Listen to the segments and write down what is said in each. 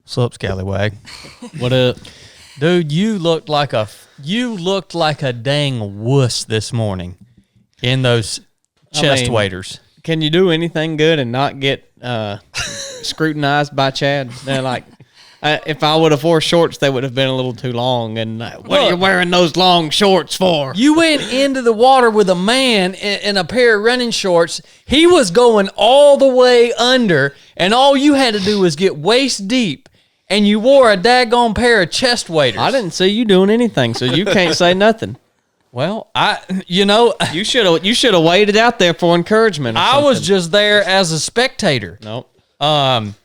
What's up, Scallywag? What up? Dude, you looked like a dang wuss this morning in those chest waders. Can you do anything good and not get scrutinized by Chad? They're like, if I would have wore shorts, they would have been a little too long. And what are you wearing those long shorts for? You went into the water with a man in a pair of running shorts. He was going all the way under, and all you had to do was get waist deep. And you wore a daggone pair of chest waders. I didn't see you doing anything, so you can't say nothing. Well, you should have waited out there for encouragement. I was just there as a spectator. Nope. Darren,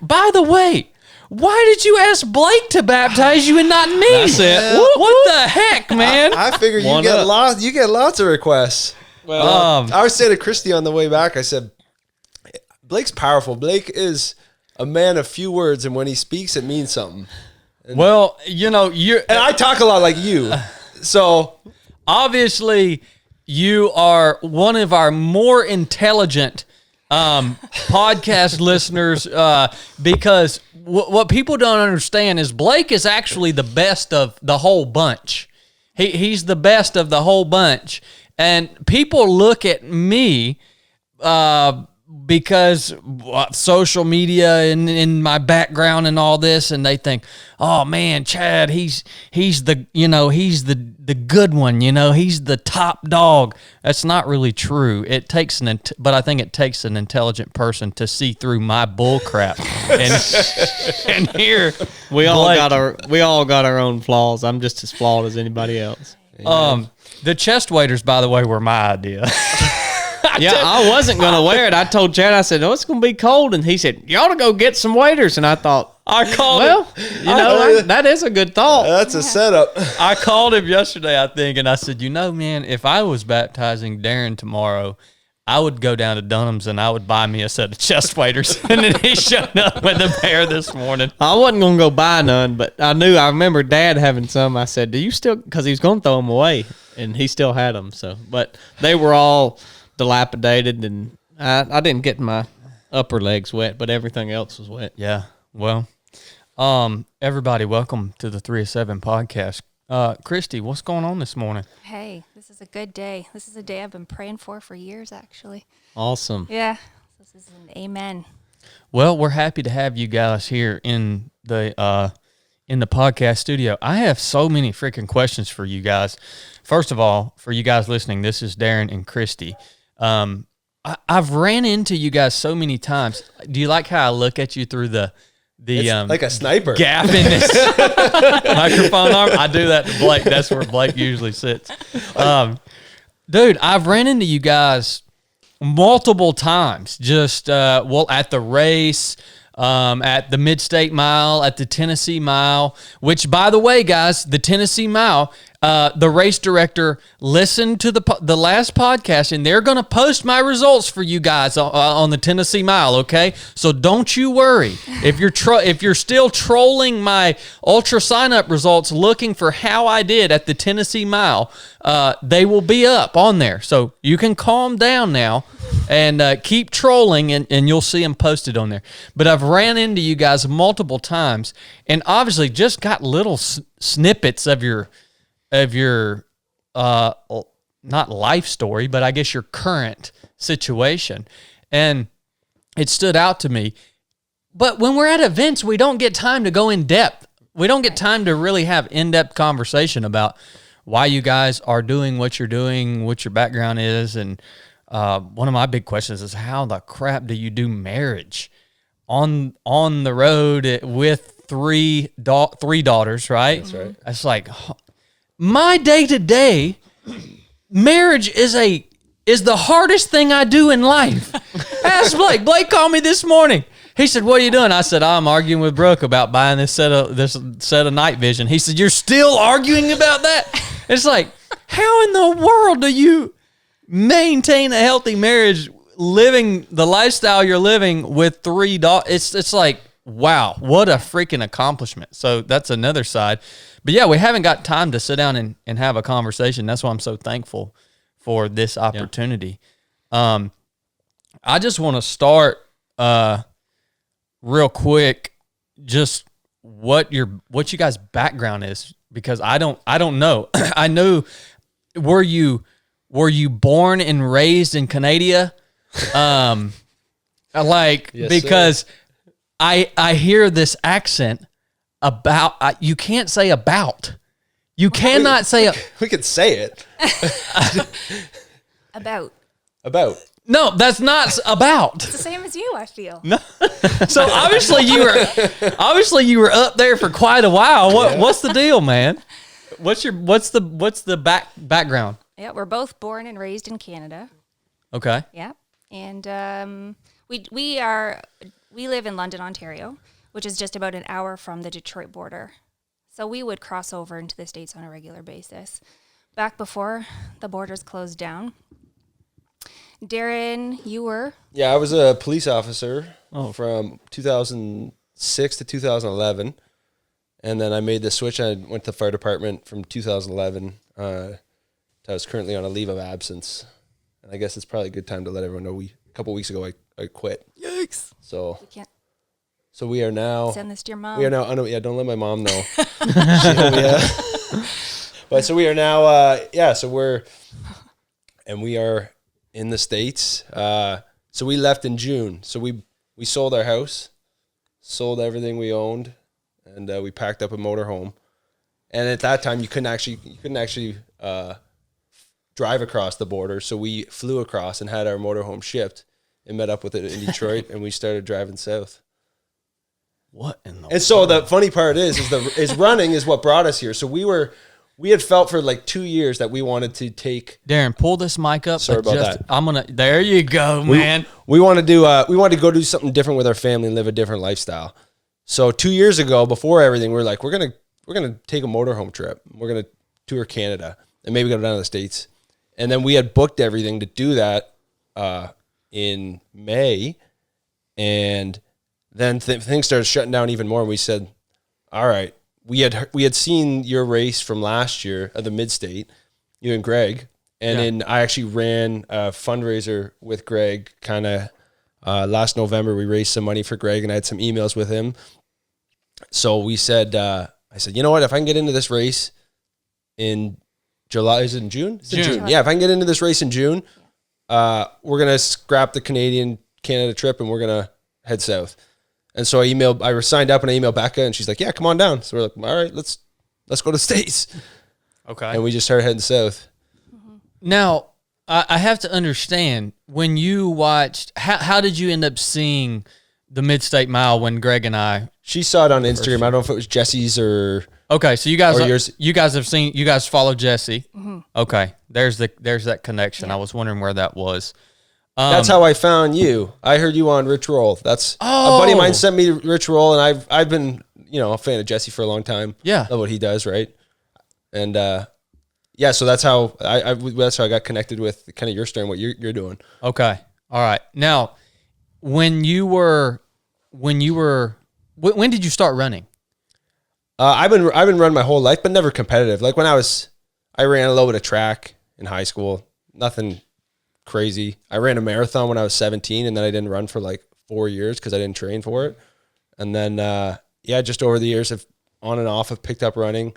by the way, why did you ask Blake to baptize you and not me? That's it. What the heck, man? I figured you get lots of requests. Well, I was saying to Kristy on the way back, I said, Blake's powerful. Blake is a man of few words, and when he speaks, it means something. And I talk a lot like you. So obviously you are one of our more intelligent podcast listeners, because what people don't understand is Blake is actually the best of the whole bunch. He's the best of the whole bunch. And people look at me because social media and in my background and all this, and they think, oh man, Chad, he's the good one, he's the top dog. That's not really true. It takes but I think it takes an intelligent person to see through my bull crap. and here we all got our own flaws. I'm just as flawed as anybody else. The chest waders, by the way, were my idea. I wasn't going to wear it. I told Chad, I said, it's going to be cold. And he said, you ought to go get some waders. And I thought, that is a good thought. That's a setup. I called him yesterday, I think, and I said, man, if I was baptizing Darren tomorrow, I would go down to Dunham's and I would buy me a set of chest waders. And then he showed up with a pair this morning. I wasn't going to go buy none, but I remember Dad having some. I said, do you still, because he was going to throw them away, and he still had them. So, but they were all dilapidated, and I didn't get my upper legs wet, but everything else was wet. Yeah. Well, everybody, welcome to the 307 podcast. Kristy, what's going on this morning? Hey, this is a good day. This is a day I've been praying for years, actually. Awesome. Yeah. This is an amen. Well, we're happy to have you guys here in the podcast studio. I have so many freaking questions for you guys. First of all, for you guys listening, this is Darren and Kristy. I've ran into you guys so many times. Do you like how I look at you through the like a sniper gap in this microphone arm? I do that to Blake. That's where Blake usually sits. Dude, I've ran into you guys multiple times. Just at the race, at the Mid-State Mile, at the Tennessee Mile. Which, by the way, guys, the Tennessee Mile. The race director listened to the last podcast, and they're going to post my results for you guys on the Tennessee Mile. Okay, so don't you worry if you're still trolling my ultra sign up results, looking for how I did at the Tennessee Mile. They will be up on there, so you can calm down now and keep trolling, and you'll see them posted on there. But I've ran into you guys multiple times, and obviously just got little snippets of your not life story, but I guess your current situation. And it stood out to me. But when we're at events, we don't get time to go in depth. We don't get time to really have in-depth conversation about why you guys are doing what you're doing, what your background is. And one of my big questions is, how the crap do you do marriage on the road with three daughters, right? That's right. It's like, my day-to-day marriage is the hardest thing I do in life. Ask Blake. Blake called me this morning. He said, what are you doing? I said, I'm arguing with Brooke about buying this set of night vision. He said, you're still arguing about that? It's like, how in the world do you maintain a healthy marriage living the lifestyle you're living with three daughters? It's like, wow, what a freaking accomplishment. So that's another side. But yeah, we haven't got time to sit down and have a conversation. That's why I'm so thankful for this opportunity. I just want to start real quick just what you guys' background is, because I don't know. I know, were you born and raised in Canada? Like, Yes, because sir. I hear this accent about, you can't say about. You cannot say We could say it. About. About. that's not about. It's the same as you, I feel. So obviously you were up there for quite a while. What's the deal, man? What's the background? Yeah, we're both born and raised in Canada. Okay. Yeah, and we live in London, Ontario, which is just about an hour from the Detroit border. So we would cross over into the States on a regular basis. Back before the borders closed down. Darren, you were? Yeah, I was a police officer from 2006 to 2011. And then I made the switch. I went to the fire department from 2011. I was currently on a leave of absence. And I guess it's probably a good time to let everyone know a couple weeks ago I quit. Yikes. So We can't so we are now send this to your mom. we are now don't let my mom know. But so we are now we are in the States. So we left in June. So we sold our house, sold everything we owned, and we packed up a motorhome. And at that time, you couldn't actually drive across the border. So we flew across and had our motorhome shipped and met up with it in Detroit, and we started driving south. What in the And so the funny part is running is what brought us here. So we had felt for like 2 years that we wanted to take. Darren, pull this mic up. Sorry about that. There you go, man. We wanted to go do something different with our family and live a different lifestyle. So 2 years ago, before everything, we were like, we're gonna take a motorhome trip. We're gonna tour Canada and maybe go down to the States. And then we had booked everything to do that in May, and then things started shutting down even more. And we said, all right, we had seen your race from last year at the Mid-State, you and Greg. And then I actually ran a fundraiser with Greg kind of last November. We raised some money for Greg, and I had some emails with him. So we said, I said, you know what, if I can get into this race in July, is it in June? It's in June. Yeah, if I can get into this race in June, we're going to scrap the Canada trip and we're going to head south. And so I signed up and I emailed Becca, and she's like, yeah, come on down. So we're like, all right, let's go to the States. Okay. And we just started heading south. Now, I have to understand, when you watched, how did you end up seeing the Mid-State Mile when Greg and I? She saw it on Instagram. I don't know if it was Jesse's or... Okay, so you guys yours. you guys follow Jesse. Mm-hmm. Okay, there's that connection. Yeah. I was wondering where that was. That's how I found you. I heard you on Rich Roll. A buddy of mine sent me Rich Roll, and I've been a fan of Jesse for a long time. Yeah, love what he does, right? And so that's how I got connected with kind of your story and what you're doing. Okay, all right. Now, when did you start running? I've been running my whole life, but never competitive. Like I ran a little bit of track in high school, nothing crazy. I ran a marathon when I was 17, and then I didn't run for like 4 years because I didn't train for it. And then, just over the years, on and off, I've picked up running,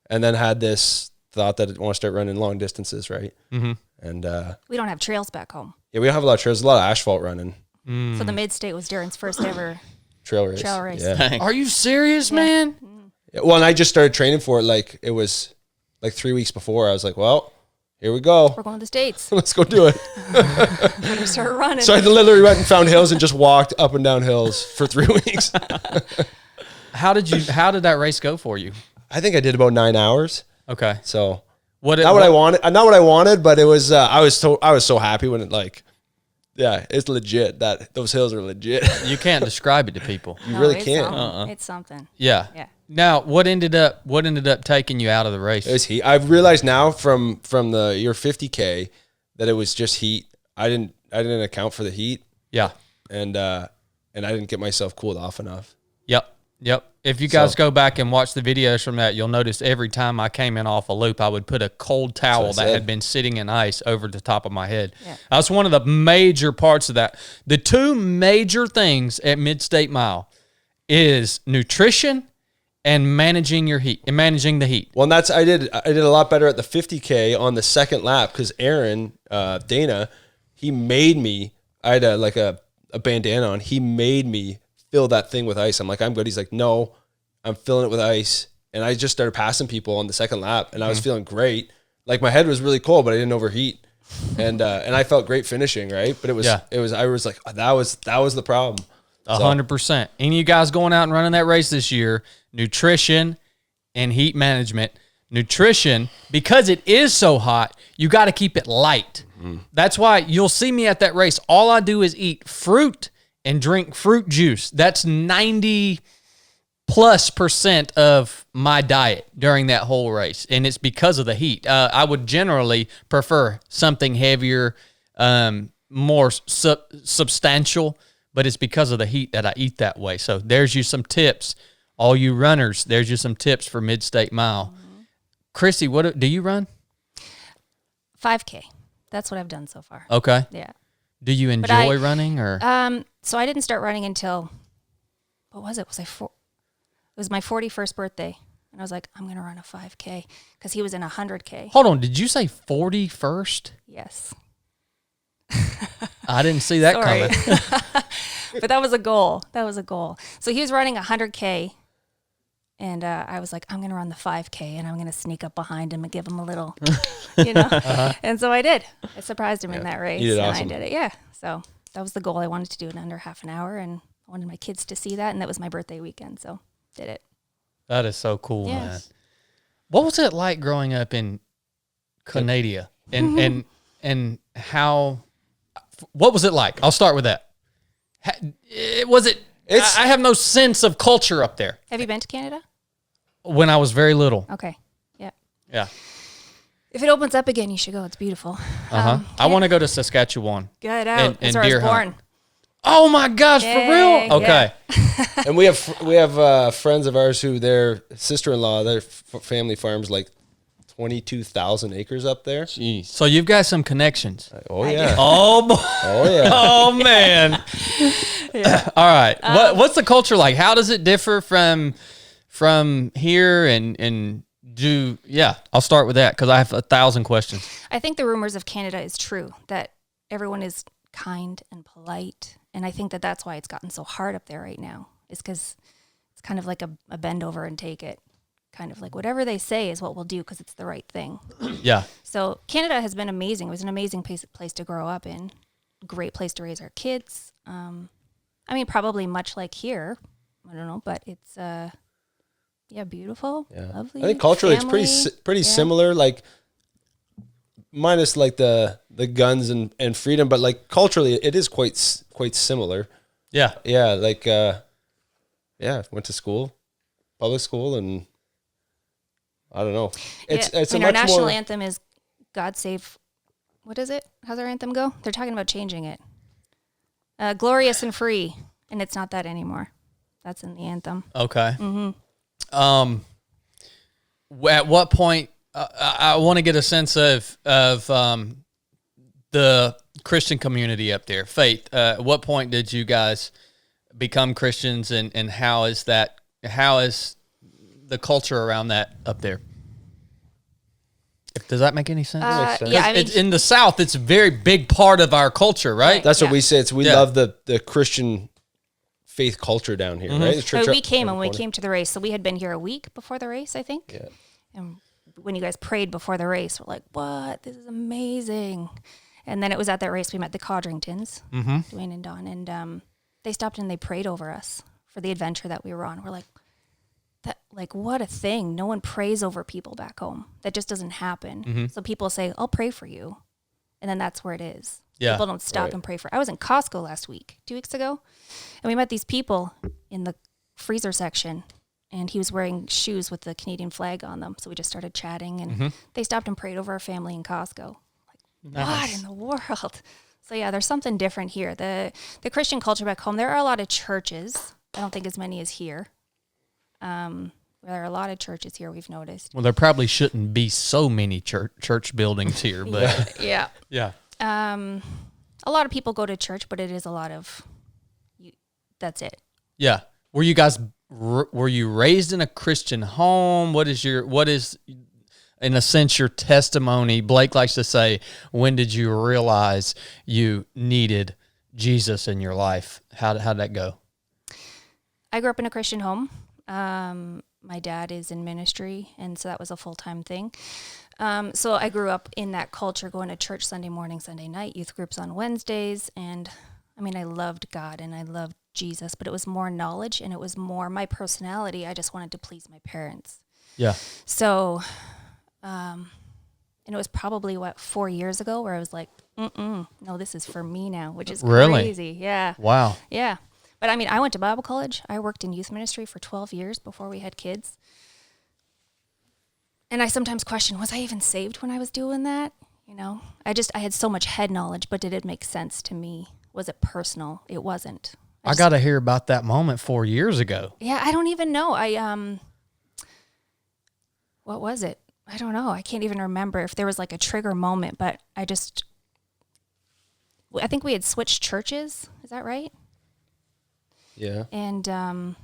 and then had this thought that I want to start running long distances, right? Mm-hmm. And we don't have trails back home. Yeah, we don't have a lot of trails. There's a lot of asphalt running. Mm. So the Mid-State was Darren's first ever trail race. Yeah. Are you serious, man? Yeah, well, and I just started training for it. Like it was like 3 weeks before. I was like, well, here we go. We're going to the States. Let's go do it. Better start running. So I literally went and found hills and just walked up and down hills for 3 weeks. How did that race go for you? I think I did about 9 hours. Okay. So not what I wanted, but it was. I was so happy when it's legit. That those hills are legit. You can't describe it to people. You really can't. It's something. Yeah. Yeah. Now, what ended up taking you out of the race? It was heat. I've realized now from your 50K that it was just heat. I didn't account for the heat. Yeah. And I didn't get myself cooled off enough. Yep. If you guys go back and watch the videos from that, you'll notice every time I came in off a loop, I would put a cold towel that had been sitting in ice over the top of my head. Yeah. That's one of the major parts of that. The two major things at Mid-State Mile is nutrition and managing your heat and managing the heat. Well, and I did a lot better at the 50K on the second lap because Aaron, Dana, he made me, I had a bandana on. He made me fill that thing with ice. I'm like, I'm good. He's like, no, I'm filling it with ice. And I just started passing people on the second lap and I was feeling great. Like my head was really cold, but I didn't overheat. And I felt great finishing, right? But I was like, that was the problem. 100%. Any of you guys going out and running that race this year, nutrition and heat management. Nutrition, because it is so hot, you got to keep it light. That's why you'll see me at that race. All I do is eat fruit and drink fruit juice. That's 90+% of my diet during that whole race. And it's because of the heat. I would generally prefer something heavier, more substantial, but it's because of the heat that I eat that way. So there's you some tips. All you runners, there's you some tips for Mid-State Mile. Kristy, what do you run? 5K. That's what I've done so far. Okay. Yeah. Do you enjoy running or? So I didn't start running until, what was it? It was my 41st birthday. And I was like, I'm going to run a 5K because he was in a 100K. Hold on. Did you say 41st? Yes. I didn't see that coming. But that was a goal. So he was running 100K. And I was like, I'm going to run the 5K and I'm going to sneak up behind him and give him a little, And so I did. I surprised him in that race. You did and awesome. I did it. Yeah. So that was the goal. I wanted to do it in under half an hour and I wanted my kids to see that. And that was my birthday weekend. So did it. That is so cool, man. Yes. What was it like growing up in Canada and how, what was it like? I'll start with that. I have no sense of culture up there. Have you been to Canada? When I was very little. Okay. Yeah. Yeah. If it opens up again, you should go. It's beautiful. I want to go to Saskatchewan. Get out. That's where I deer was hunt. born. Oh my gosh, for Yay, real? Okay. And we have friends of ours who their sister-in-law, their family farms like 22,000 acres up there. Jeez. So you've got some connections. Oh yeah. Oh boy. Oh yeah. Oh man. Yeah. All right. What's the culture like? How does it differ from here and I'll start with that because I have 1,000 questions. I think the rumors of Canada is true, that everyone is kind and polite. And I think that that's why it's gotten so hard up there right now, is because it's kind of like a bend over and take it. Kind of like whatever they say is what we'll do because it's the right thing. Yeah. So Canada has been amazing. It was an amazing place to grow up in. Great place to raise our kids. I mean, probably much like here. I don't know, but it's beautiful, lovely. I think culturally family. it's pretty similar, like minus like the guns and freedom, but like culturally it is quite similar. Yeah. Yeah, like went to school, public school, and I don't know. It's our national anthem is God Save. What is it? How's our anthem go? They're talking about changing it. Glorious and free, and it's not that anymore. That's in the anthem. Okay. Mm-hmm. At what point? I want to get a sense of the Christian community up there, faith. At what point did you guys become Christians, and how is that? How is the culture around that up there? Does that make any sense? Makes sense. Yeah, I mean, It's in the South, it's a very big part of our culture, right? That's what Yeah. we say. We Yeah. love the Christian faith culture down here, right? The church so we up came on when the we corner. came to the race. So we had been here a week before the race, I think. Yeah. And when you guys prayed before the race, we're like, "What? This is amazing!" And then it was at that race we met the Codringtons, Dwayne and Don, and they stopped and they prayed over us for the adventure that we were on. We're like, "That, like, what a thing! No one prays over people back home. That just doesn't happen." So people say, "I'll pray for you," and then that's where it is. Yeah. People don't stop Right. and pray for. I was in Costco last week, 2 weeks ago, and we met these people in the freezer section, and he was wearing shoes with the Canadian flag on them. So we just started chatting, and they stopped and prayed over our family in Costco. Like, what in the world? So yeah, there's something different here. The Christian culture back home, there are a lot of churches. I don't think as many as here. There are a lot of churches here, we've noticed. Well, there probably shouldn't be so many church buildings here, but Yeah. yeah. A lot of people go to church, but it is a lot of, that's it. Yeah. Were you guys were you raised in a Christian home? What is in a sense your testimony? Blake likes to say, when did you realize you needed Jesus in your life? How'd that go? I grew up in a Christian home. My dad is in ministry, and so that was a full-time thing. So I grew up in that culture, going to church Sunday morning, Sunday night, youth groups on Wednesdays. And I mean, I loved God and I loved Jesus, but it was more knowledge and it was more my personality. I just wanted to please my parents. Yeah. So, and it was probably 4 years ago where I was like, no, this is for me now, which is Really? crazy. Yeah. Wow. Yeah. But I mean, I went to Bible college. I worked in youth ministry for 12 years before we had kids. And I sometimes question, was I even saved when I was doing that? You know, I had so much head knowledge, but did it make sense to me? Was it personal? It wasn't. I got to hear about that moment 4 years ago. Yeah, I don't even know. What was it? I don't know. I can't even remember if there was like a trigger moment, but I think we had switched churches. Is that right? Yeah. And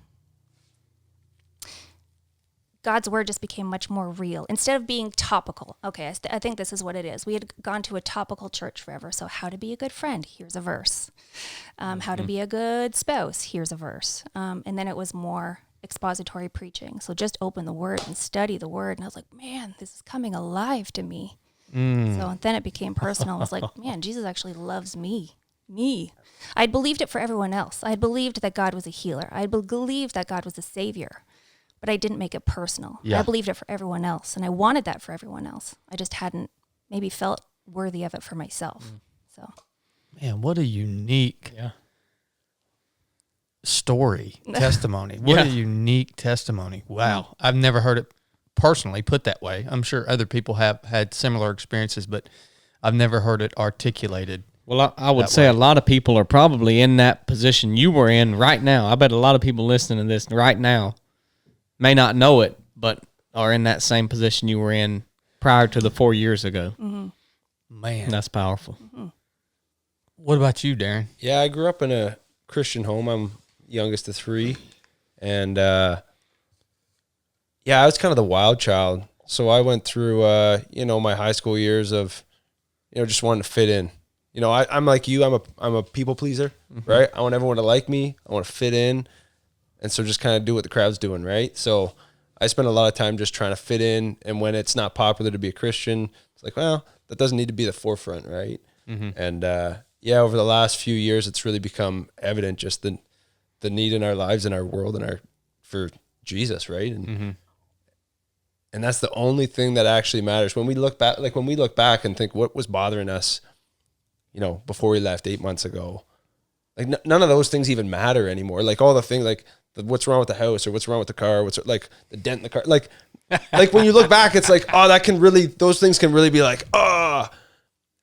God's word just became much more real instead of being topical. Okay, I think this is what it is. We had gone to a topical church forever. So how to be a good friend, here's a verse. How to be a good spouse, here's a verse. And then it was more expository preaching. So just open the word and study the word. And I was like, man, this is coming alive to me. So then it became personal. I was like, man, Jesus actually loves me. I believed it for everyone else. I believed that God was a healer. I believed that God was a savior, but I didn't make it personal. Yeah. I believed it for everyone else, and I wanted that for everyone else. I just hadn't maybe felt worthy of it for myself. So, Man, what a unique story, testimony. What a unique testimony. Wow. I've never heard it personally put that way. I'm sure other people have had similar experiences, but I've never heard it articulated. Well, I would say a lot of people are probably in that position you were in right now. I bet a lot of people listening to this right now may not know it, but are in that same position you were in prior to the 4 years ago. Man. That's powerful. What about you, Darren? Yeah, I grew up in a Christian home. I'm youngest of three. And, I was kind of the wild child. So I went through, my high school years of, just wanting to fit in. I'm like you. I'm a people pleaser, right? I want everyone to like me. I want to fit in. And so just kind of do what the crowd's doing, right? So I spend a lot of time just trying to fit in. And when it's not popular to be a Christian, it's like, well, that doesn't need to be the forefront, right? And, over the last few years, it's really become evident just the need in our lives, in our world, and for Jesus, right? And and that's the only thing that actually matters. When we look back and think what was bothering us, before we left 8 months ago, like none of those things even matter anymore. Like all the things, like what's wrong with the house or what's wrong with the car, what's like the dent in the car, like when you look back, it's like, oh, those things can really be like, oh,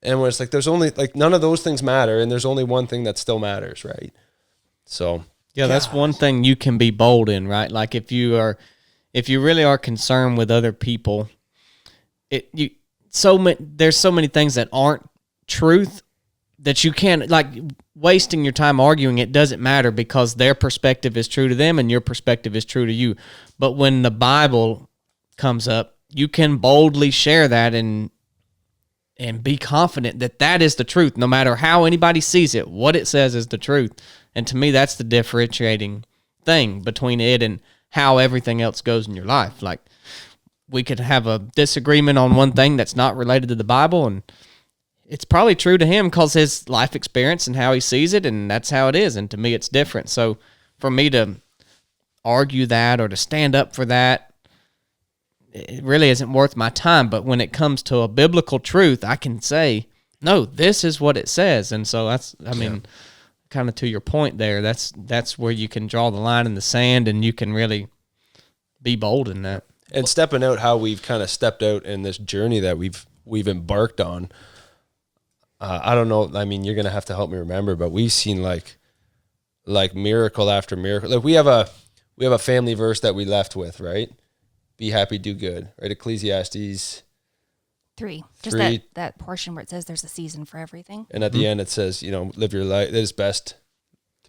and when it's like, there's only like none of those things matter, and there's only one thing that still matters, right? So yeah, that's one thing you can be bold in, right? Like if you really are concerned with other people, there's so many things that aren't truth that you can't, like, wasting your time arguing it doesn't matter because their perspective is true to them and your perspective is true to you. But when the Bible comes up, you can boldly share that and be confident that that is the truth, no matter how anybody sees it. What it says is the truth. And to me, that's the differentiating thing between it and how everything else goes in your life. Like, we could have a disagreement on one thing that's not related to the Bible, and it's probably true to him because his life experience and how he sees it, and that's how it is. And to me, it's different. So for me to argue that or to stand up for that, it really isn't worth my time. But when it comes to a biblical truth, I can say, no, this is what it says. And so kind of to your point there, that's where you can draw the line in the sand and you can really be bold in that. And stepping out how we've kind of stepped out in this journey that we've embarked on. I don't know. I mean, you're going to have to help me remember, but we've seen like miracle after miracle. Like we have a family verse that we left with, right? Be happy, do good, right? Ecclesiastes 3. Just that portion where it says there's a season for everything. And at the end it says, live your life. It is best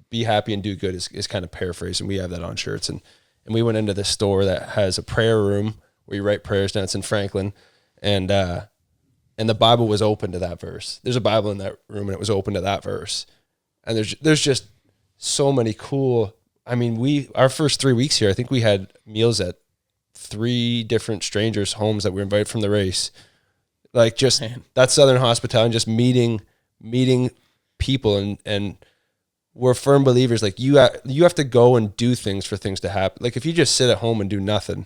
be happy and do good is kind of paraphrased, and we have that on shirts. And we went into this store that has a prayer room where you write prayers down. It's in Franklin, and the Bible was open to that verse. There's a Bible in that room, and it was open to that verse. And there's just so many cool. I mean, our first 3 weeks here, I think we had meals at 3 different strangers' homes that were invited from the race. Like just that Southern hospitality, and just meeting people, and we're firm believers. Like you have to go and do things for things to happen. Like if you just sit at home and do nothing,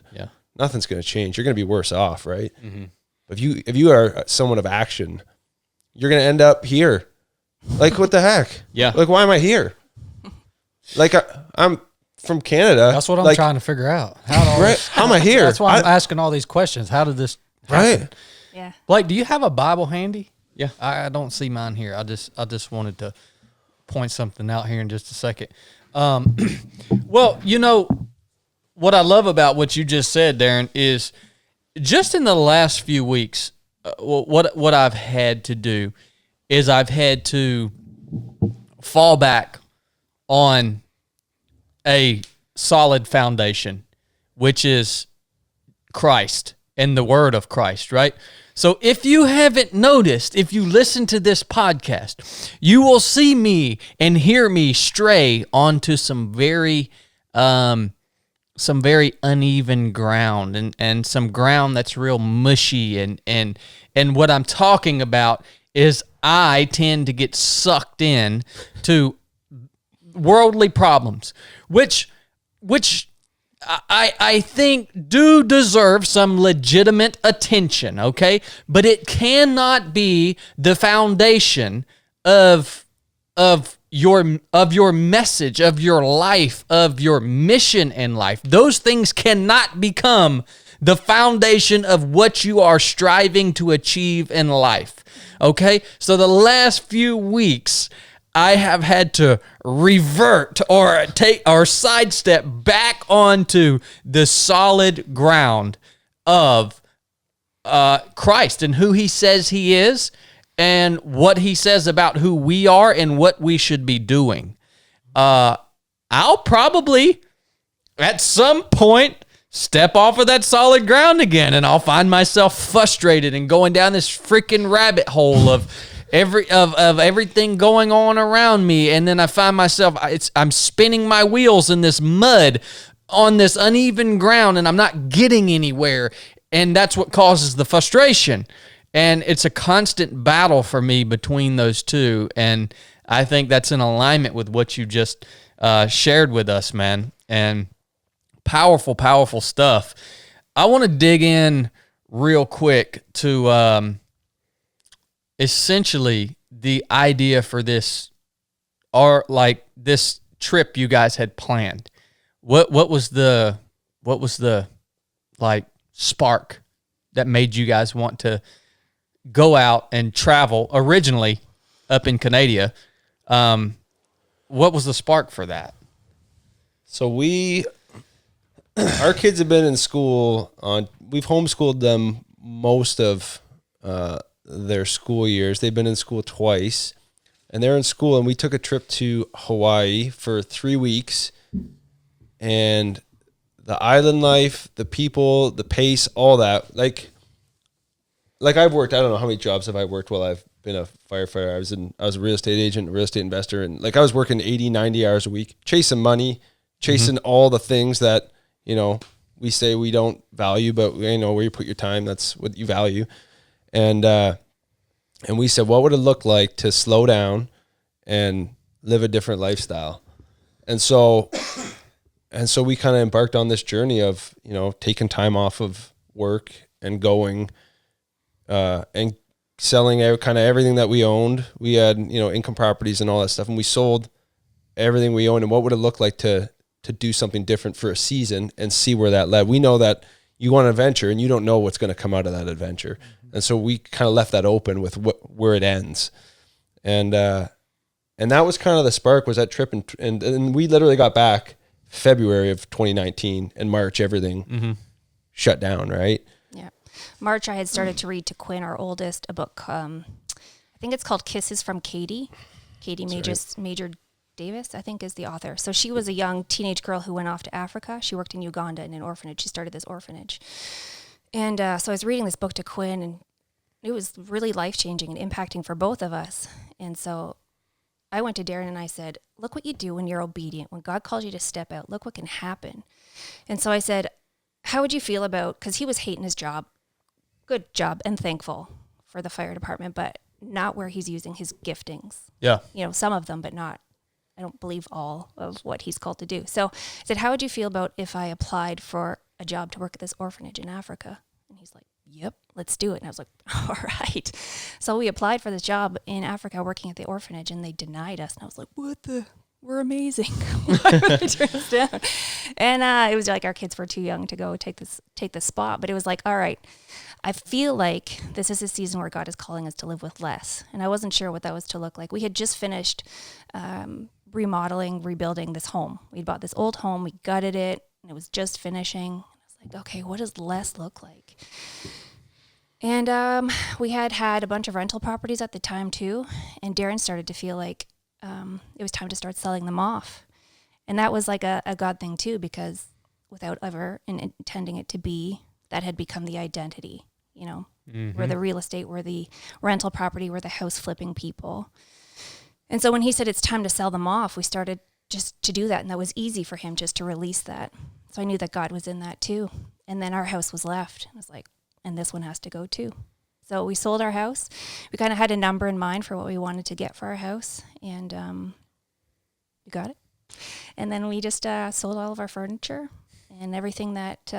nothing's going to change. You're going to be worse off, right? Mm-hmm. If you are someone of action, you're going to end up here. Like what the heck? Yeah. Like why am I here? Like I'm from Canada. That's what I'm trying to figure out. How am I here? That's why I'm asking all these questions. How did this happen? Right. Yeah. Blake, do you have a Bible handy? Yeah. I don't see mine here. I just wanted to point something out here in just a second. Well, what I love about what you just said, Darren, is just in the last few weeks, what I've had to do is I've had to fall back on a solid foundation, which is Christ and the word of Christ, right? So if you haven't noticed, if you listen to this podcast, you will see me and hear me stray onto some very uneven ground and some ground that's real mushy. And what I'm talking about is I tend to get sucked in to worldly problems, which I think do deserve some legitimate attention, okay? But it cannot be the foundation of your message, of your life, of your mission in life. Those things cannot become the foundation of what you are striving to achieve in life, okay? So the last few weeks, I have had to revert or sidestep back onto the solid ground of Christ and who he says he is and what he says about who we are and what we should be doing. I'll probably at some point step off of that solid ground again, and I'll find myself frustrated and going down this freaking rabbit hole of everything going on around me, and then I find myself I'm spinning my wheels in this mud on this uneven ground, and I'm not getting anywhere, and that's what causes the frustration. And it's a constant battle for me between those two, and I think that's in alignment with what you just shared with us, man. And powerful stuff. I want to dig in real quick to essentially the idea for this, or like this trip you guys had planned. What was the like spark that made you guys want to go out and travel originally up in Canada? What was the spark for that? So our kids have been in school we've homeschooled them most of their school years. They've been in school twice, and they're in school, and we took a trip to Hawaii for 3 weeks, and the island life, the people, the pace, all that, like I've worked, I don't know how many jobs have I worked while I've been a firefighter. I was a real estate agent, a real estate investor, and like I was working 80, 90 hours a week, chasing money, chasing all the things that, we say we don't value, but where you put your time, that's what you value. And we said, what would it look like to slow down and live a different lifestyle? And so we kind of embarked on this journey of, taking time off of work and going, and selling kind of everything that we owned. We had, income properties and all that stuff, and we sold everything we owned. And what would it look like to do something different for a season and see where that led? We know that you want an adventure and you don't know what's going to come out of that adventure. And so we kind of left that open with where it ends. And that was kind of the spark, was that trip. And we literally got back February of 2019, and March, everything shut down. Right. Yeah. March, I had started to read to Quinn, our oldest, a book. I think it's called Kisses from Katie. Katie Major Davis, I think, is the author. So she was a young teenage girl who went off to Africa. She worked in Uganda in an orphanage. She started this orphanage. And so I was reading this book to Quinn, and it was really life-changing and impacting for both of us. And so I went to Darren and I said, look what you do when you're obedient. When God calls you to step out, look what can happen. And so I said, how would you feel about, because he was hating his job, good job, and thankful for the fire department, but not where he's using his giftings. Yeah. You know, some of them, but not, I don't believe all of what he's called to do. So I said, how would you feel about if I applied for a job to work at this orphanage in Africa? And he's like, yep, let's do it. And I was like, all right. So we applied for this job in Africa working at the orphanage, and they denied us. And I was like, what the? We're amazing. Why would they turn us down? And it was like our kids were too young to go take the spot. But it was like, all right, I feel like this is a season where God is calling us to live with less. And I wasn't sure what that was to look like. We had just finished rebuilding this home. We bought this old home. We gutted it, and it was just finishing. I was like, okay, what does less look like? And we had a bunch of rental properties at the time too. And Darren started to feel like it was time to start selling them off. And that was like a God thing too, because without ever intending it to be, that had become the identity, you know, we're the real estate, we're the rental property, we're the house flipping people. And so when he said it's time to sell them off, we started just to do that. And that was easy for him just to release that. So I knew that God was in that too. And then our house was left. I was like, and this one has to go too. So we sold our house. We kind of had a number in mind for what we wanted to get for our house, and we got it. And then we just sold all of our furniture, and everything that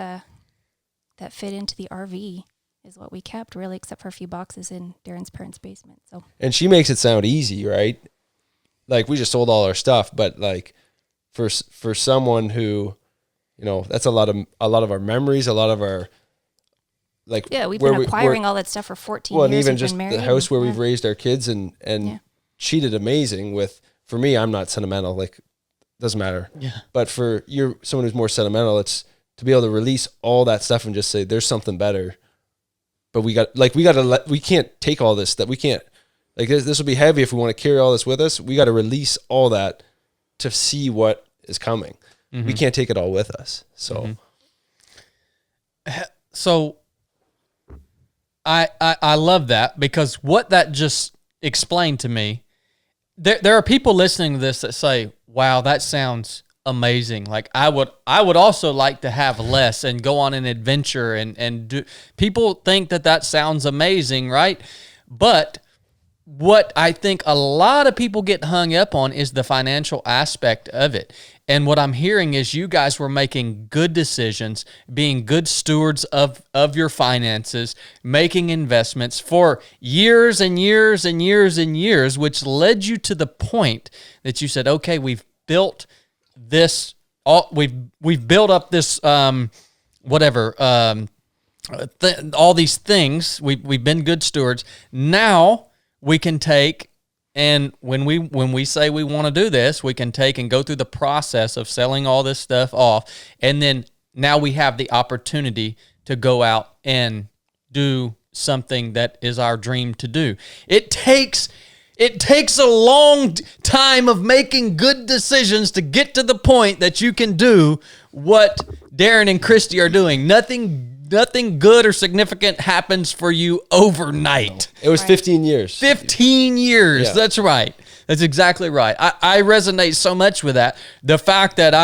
fit into the RV is what we kept, really, except for a few boxes in Darren's parents' basement. So. And she makes it sound easy, right? Like, we just sold all our stuff, but like for someone who, you know, that's a lot of our memories, a lot of our. Like, yeah, we've been acquiring all that stuff for 14 years. Well, and even just the house where we've raised our kids, and she did amazing with, for me, I'm not sentimental, like, doesn't matter. Yeah. But for someone who's more sentimental, it's to be able to release all that stuff and just say, there's something better. But we can't take all this, that we can't, like, this will be heavy if we want to carry all this with us. We got to release all that to see what is coming. Mm-hmm. We can't take it all with us. So, So I love that, because what that just explained to me, there are people listening to this that say, wow, that sounds amazing. Like, I would also like to have less and go on an adventure and do. People think that sounds amazing, right? But what I think a lot of people get hung up on is the financial aspect of it. And what I'm hearing is you guys were making good decisions, being good stewards of your finances, making investments for years and years and years and years, which led you to the point that you said, okay, we've built this, we've built up this, all these things. We've been good stewards. Now we can take, and when we say we want to do this, we can take and go through the process of selling all this stuff off, and then now we have the opportunity to go out and do something that is our dream to do. It takes a long time of making good decisions to get to the point that you can do what Darren and Kristy are doing. Nothing good or significant happens for you overnight. It was 15 years. 15 years. Yeah. That's right. That's exactly right. I resonate so much with that. The fact that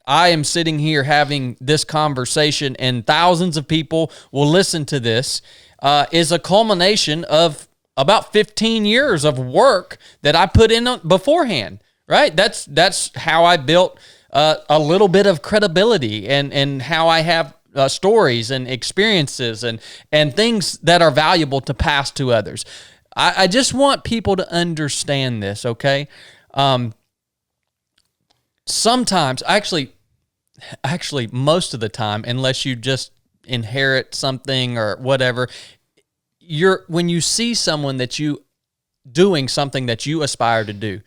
I am sitting here having this conversation and thousands of people will listen to this is a culmination of about 15 years of work that I put in beforehand, right? That's how I built a little bit of credibility and how I have stories and experiences and things that are valuable to pass to others. I just want people to understand this, okay? Sometimes, actually, most of the time, unless you just inherit something or whatever, when you see someone that you doing something that you aspire to do,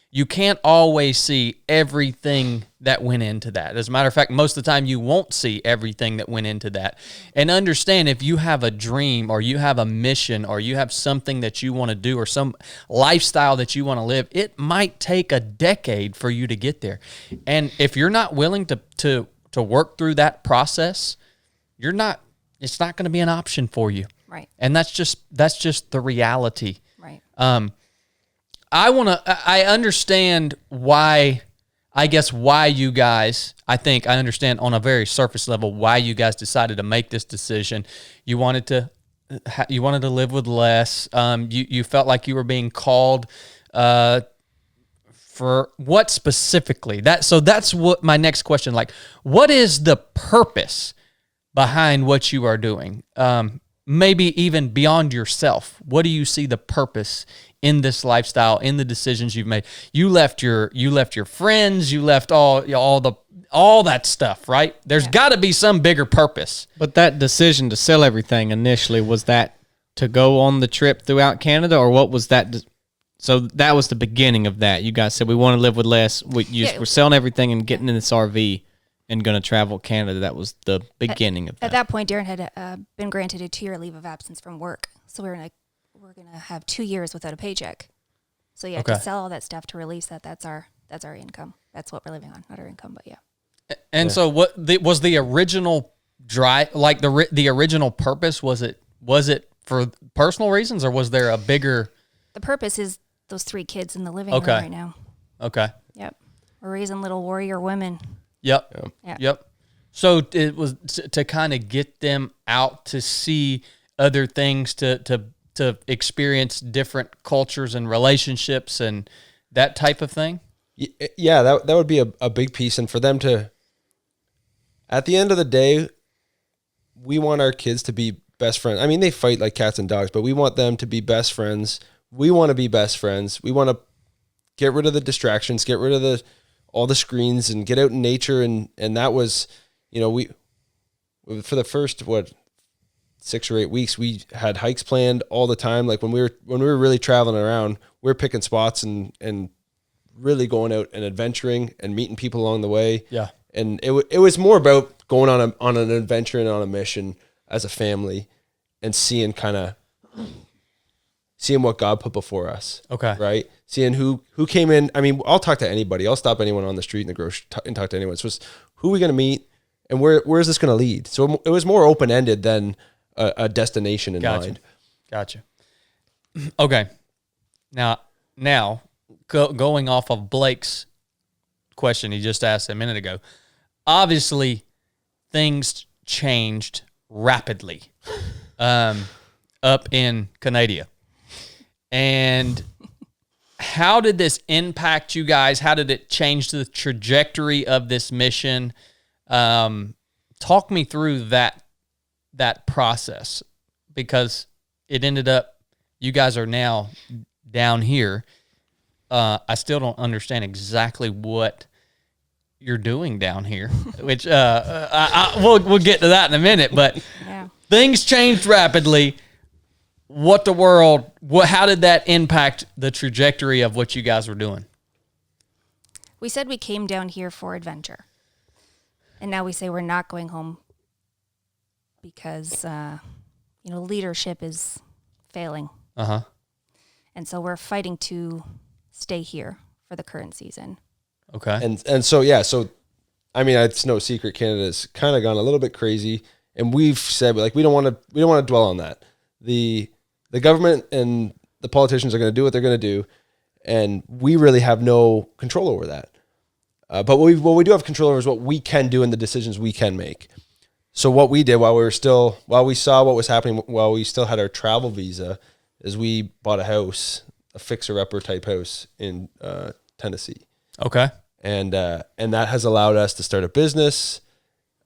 you can't always see everything that went into that. As a matter of fact, most of the time you won't see everything that went into that. And understand, if you have a dream or you have a mission or you have something that you want to do or some lifestyle that you want to live, it might take a decade for you to get there. And if you're not willing to work through that process, it's not going to be an option for you. Right. And that's just the reality. Right. I understand why you guys, I understand on a very surface level why you guys decided to make this decision. You wanted to live with less. You felt like you were being called, for what specifically? So that's what my next question, like, what is the purpose behind what you are doing? Maybe even beyond yourself. What do you see the purpose in this lifestyle, in the decisions you've made? You left your friends, you left all that stuff, right? There's got to be some bigger purpose. But that decision to sell everything initially, was that to go on the trip throughout Canada, or what was that? So that was the beginning of that. You guys said we want to live with less. We're selling everything and getting in this RV and going to travel Canada. That was the beginning of that. At that point, Darren had been granted a 2-year leave of absence from work. So we're going to have 2 years without a paycheck. So to sell all that stuff to release that, that's our income. That's what we're living on. Not our income, but yeah. And so what was the original drive, like the original purpose? Was it for personal reasons, or was there a bigger? The purpose is those 3 kids in the living room right now. Okay. Yep. We're raising little warrior women. Yep. So it was to kind of get them out to see other things, to experience different cultures and relationships and that type of thing. Yeah, that would be a big piece. And for them to, at the end of the day, we want our kids to be best friends. I mean, they fight like cats and dogs, but we want them to be best friends. We want to be best friends. We want to get rid of the distractions, get rid of all the screens, and get out in nature. And that was, we, for the first, 6 or 8 weeks, we had hikes planned all the time. Like when we were really traveling around, we were picking spots and really going out and adventuring and meeting people along the way. Yeah. And it was more about going on an adventure and on a mission as a family and seeing what God put before us. Okay. Right. Seeing who came in. I mean, I'll talk to anybody. I'll stop anyone on the street in the grocery and talk to anyone. So it's who are we going to meet and where is this going to lead? So it was more open-ended than a destination in mind. Gotcha. Okay. Now going off of Blake's question he just asked a minute ago, obviously things changed rapidly up in Canada. And how did this impact you guys? How did it change the trajectory of this mission? Talk me through that process, because it ended up, you guys are now down here. I still don't understand exactly what you're doing down here, which we'll get to that in a minute. But things changed rapidly. How did that impact the trajectory of what you guys were doing? We said we came down here for adventure. And now we say we're not going home because, leadership is failing. Uh-huh. And so we're fighting to stay here for the current season. Okay. And so, I mean, it's no secret Canada's kind of gone a little bit crazy, and we've said, like, we don't want to dwell on that. The government and the politicians are going to do what they're going to do, and we really have no control over that. But what we do have control over is what we can do and the decisions we can make. So what we did while we saw what was happening, while we still had our travel visa, is we bought a house, a fixer-upper type house in Tennessee. Okay. And that has allowed us to start a business.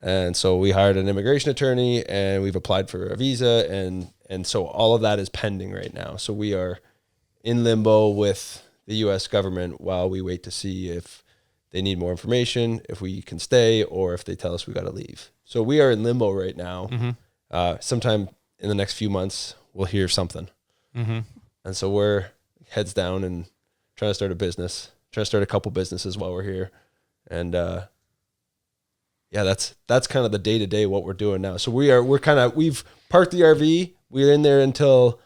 And so we hired an immigration attorney, and we've applied for a visa, and so all of that is pending right now. So we are in limbo with the U.S. government while we wait to see if they need more information, if we can stay, or if they tell us we got to leave. So we are in limbo right now. Mm-hmm. Sometime in the next few months, we'll hear something. Mm-hmm. And so we're heads down and trying to start a business trying to start a couple businesses while we're here. And yeah, that's kind of the day to day what we're doing now. So we've parked the RV. We're in there until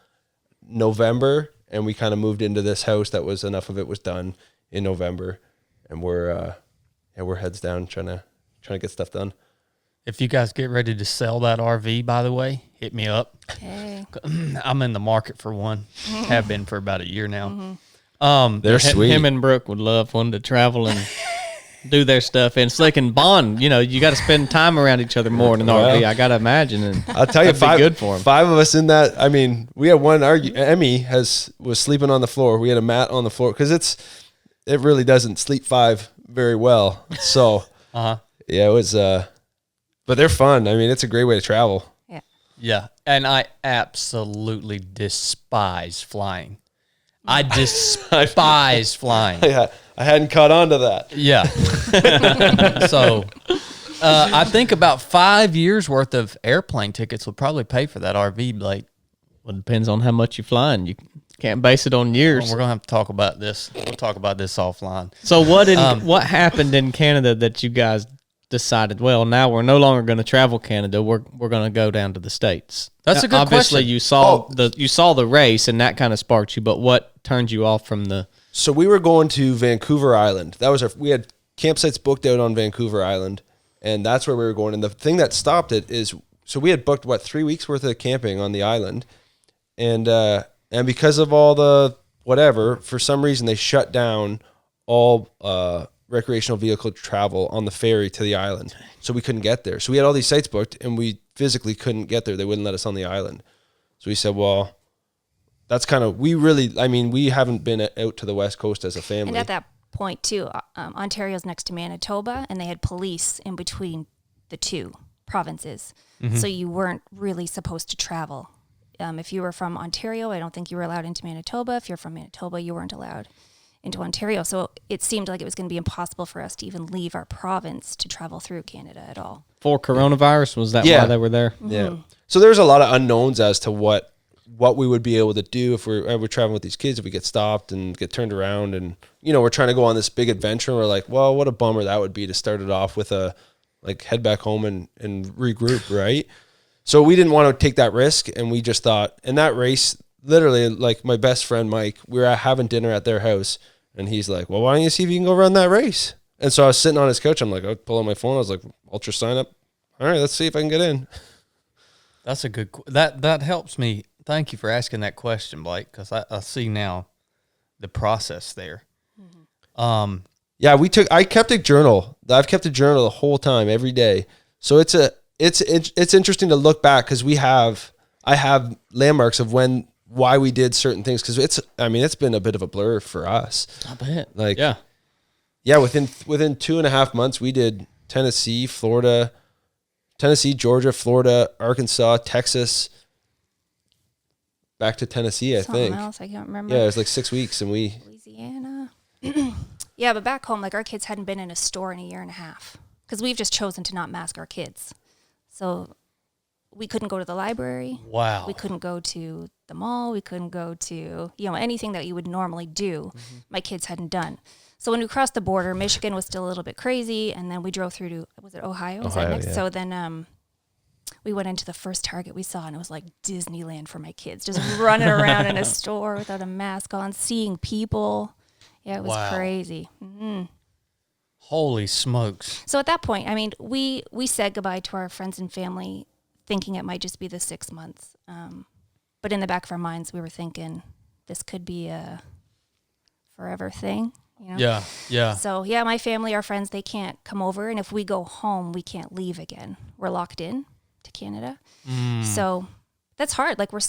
November, and we kind of moved into this house that was enough of it was done in November, and we're heads down trying to get stuff done. If you guys get ready to sell that RV, by the way, hit me up. Hey. I'm in the market for one. Have been for about a year now. They're sweet. Him and Brooke would love one to travel and do their stuff, and so they can bond. You know, you got to spend time around each other more in an RV. I got to imagine, and I'll tell you, that'd be good for 'em. 5 of us in that. I mean, we had one Emmy was sleeping on the floor. We had a mat on the floor because it really doesn't sleep 5 very well. So yeah, it was. But they're fun. I mean, it's a great way to travel. Yeah. Yeah, and I absolutely despise flying. I despise flying. Yeah, I hadn't caught on to that. Yeah. So I think about 5 years worth of airplane tickets would probably pay for that RV, Blake. Well, it depends on how much you're flying. You can't base it on years. We're going to have to talk about this. We'll talk about this offline. So what happened in Canada that you guys decided, well, now we're no longer going to travel Canada. We're going to go down to the States. That's a good Obviously, question. you saw the race, and that kind of sparked you. But what turned you off from the? So we were going to Vancouver Island. That was we had campsites booked out on Vancouver Island, and that's where we were going. And the thing that stopped it is, so we had booked 3 weeks worth of camping on the island, and because of all the whatever, for some reason they shut down all recreational vehicle travel on the ferry to the island. So we couldn't get there. So we had all these sites booked, and we physically couldn't get there. They wouldn't let us on the island. So we said, well, that's kind of, we haven't been out to the West Coast as a family. And at that point, too, Ontario's next to Manitoba, and they had police in between the two provinces. Mm-hmm. So you weren't really supposed to travel. If you were from Ontario, I don't think you were allowed into Manitoba. If you're from Manitoba, you weren't allowed into Ontario. So it seemed like it was going to be impossible for us to even leave our province to travel through Canada at all. For coronavirus, was that why they were there? Mm-hmm. Yeah. So there's a lot of unknowns as to what we would be able to do if we're traveling with these kids, if we get stopped and get turned around, and we're trying to go on this big adventure, and we're like, well, what a bummer that would be to start it off with head back home and regroup, right? So we didn't want to take that risk, and we just thought, and that race, literally, like my best friend Mike, we were having dinner at their house, and he's like, well, why don't you see if you can go run that race? And so I was sitting on his couch. I'm like, I pull out my phone. I was like, Ultra sign up. All right, let's see if I can get in. That's a good, that helps me. Thank you for asking that question, Blake, because I see now the process there. Mm-hmm. Yeah, I kept a journal. I've kept a journal the whole time, every day. So it's interesting to look back, because I have landmarks of why we did certain things, because it's been a bit of a blur for us. I bet. Yeah. Within 2.5 months, we did Tennessee, Georgia, Florida, Arkansas, Texas, back to Tennessee. Something else, I can't remember. Yeah, it was like 6 weeks, and Louisiana. Yeah, but back home, our kids hadn't been in a store in a year and a half, because we've just chosen to not mask our kids. So we couldn't go to the library. Wow. We couldn't go to the mall. We couldn't go to, anything that you would normally do. Mm-hmm. My kids hadn't done. So when we crossed the border, Michigan was still a little bit crazy. And then we drove through to, was it Ohio? Yeah. So then we went into the first Target we saw, and it was like Disneyland for my kids, just running around in a store without a mask on, seeing people. Yeah, it was crazy. Mm-hmm. Holy smokes. So at that point, we said goodbye to our friends and family, thinking it might just be the 6 months. But in the back of our minds, we were thinking this could be a forever thing. Yeah. So yeah, my family, our friends, they can't come over. And if we go home, we can't leave again. We're locked in to Canada. So that's hard. Like I'm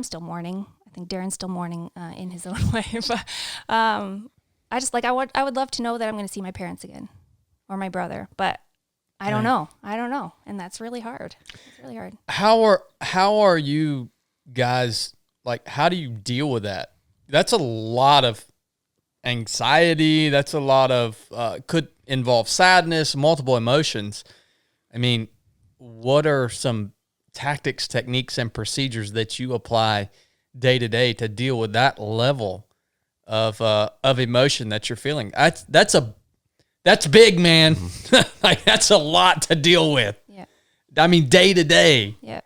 still mourning. I think Darren's still mourning in his own way. But I just I would love to know that I'm going to see my parents again or my brother. But I don't know. And that's really hard. It's really hard. How are you guys, how do you deal with that? That's a lot of anxiety. That's a lot of, could involve sadness, multiple emotions. What are some tactics, techniques, and procedures that you apply day to day to deal with that level of emotion that you're feeling. That's big, man. Like that's a lot to deal with. Yeah. I mean, day to day. Yeah.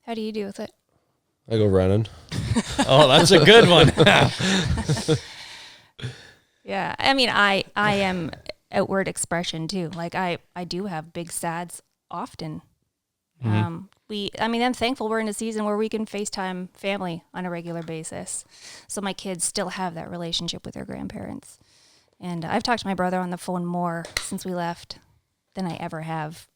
How do you deal with it? I go running. Oh, that's a good one. Yeah. I mean, I am outward expression too. Like I do have big sads often. I'm thankful we're in a season where we can FaceTime family on a regular basis. So my kids still have that relationship with their grandparents. And I've talked to my brother on the phone more since we left than I ever have,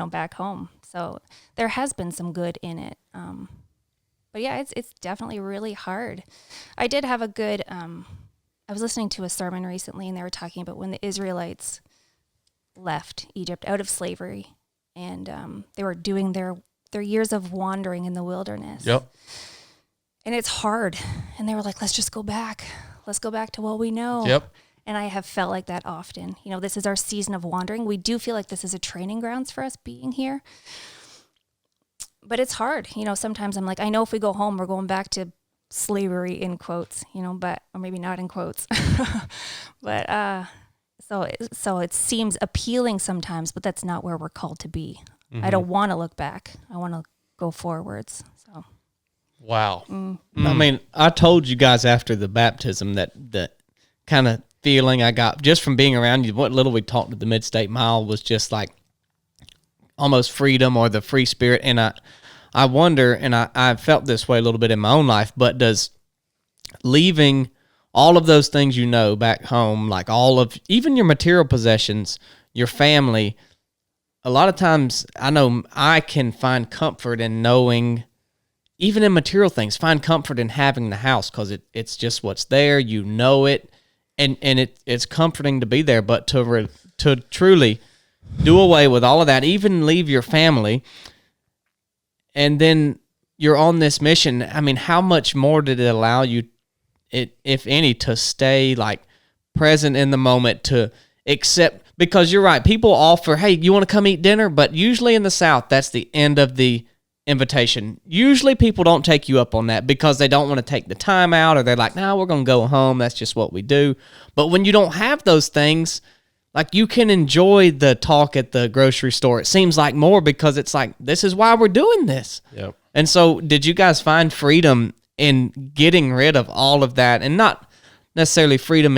back home. So there has been some good in it. But yeah, it's definitely really hard. I did have a good, I was listening to a sermon recently and they were talking about when the Israelites left Egypt out of slavery and they were doing their years of wandering in the wilderness. Yep. And it's hard. And they were like, let's just go back. Let's go back to what we know. Yep. And I have felt like that often. This is our season of wandering. We do feel like this is a training grounds for us being here. But it's hard. Sometimes I'm like, I know if we go home, we're going back to slavery in quotes, but, or maybe not in quotes. But, so it seems appealing sometimes, but that's not where we're called to be. I don't want to look back. I want to go forwards. So. Wow. I mean, I told you guys after the baptism that the kind of feeling I got just from being around you, what little we talked at the Mid-State Mile was just like almost freedom or the free spirit. And I wonder, and I felt this way a little bit in my own life, but does leaving all of those things back home, like all of, even your material possessions, your family, a lot of times I know I can find comfort in knowing, even in material things, find comfort in having the house because it's just what's there, it, and it's comforting to be there, but to truly do away with all of that, even leave your family, and then you're on this mission. I mean, how much more did it allow you, if any, to stay like present in the moment, to accept? Because you're right, people offer, hey, you want to come eat dinner? But usually in the South, that's the end of the invitation. Usually people don't take you up on that because they don't want to take the time out, or they're like, no, we're going to go home. That's just what we do. But when you don't have those things, like you can enjoy the talk at the grocery store. It seems like more because it's like, this is why we're doing this. Yep. And so did you guys find freedom in getting rid of all of that, and not necessarily freedom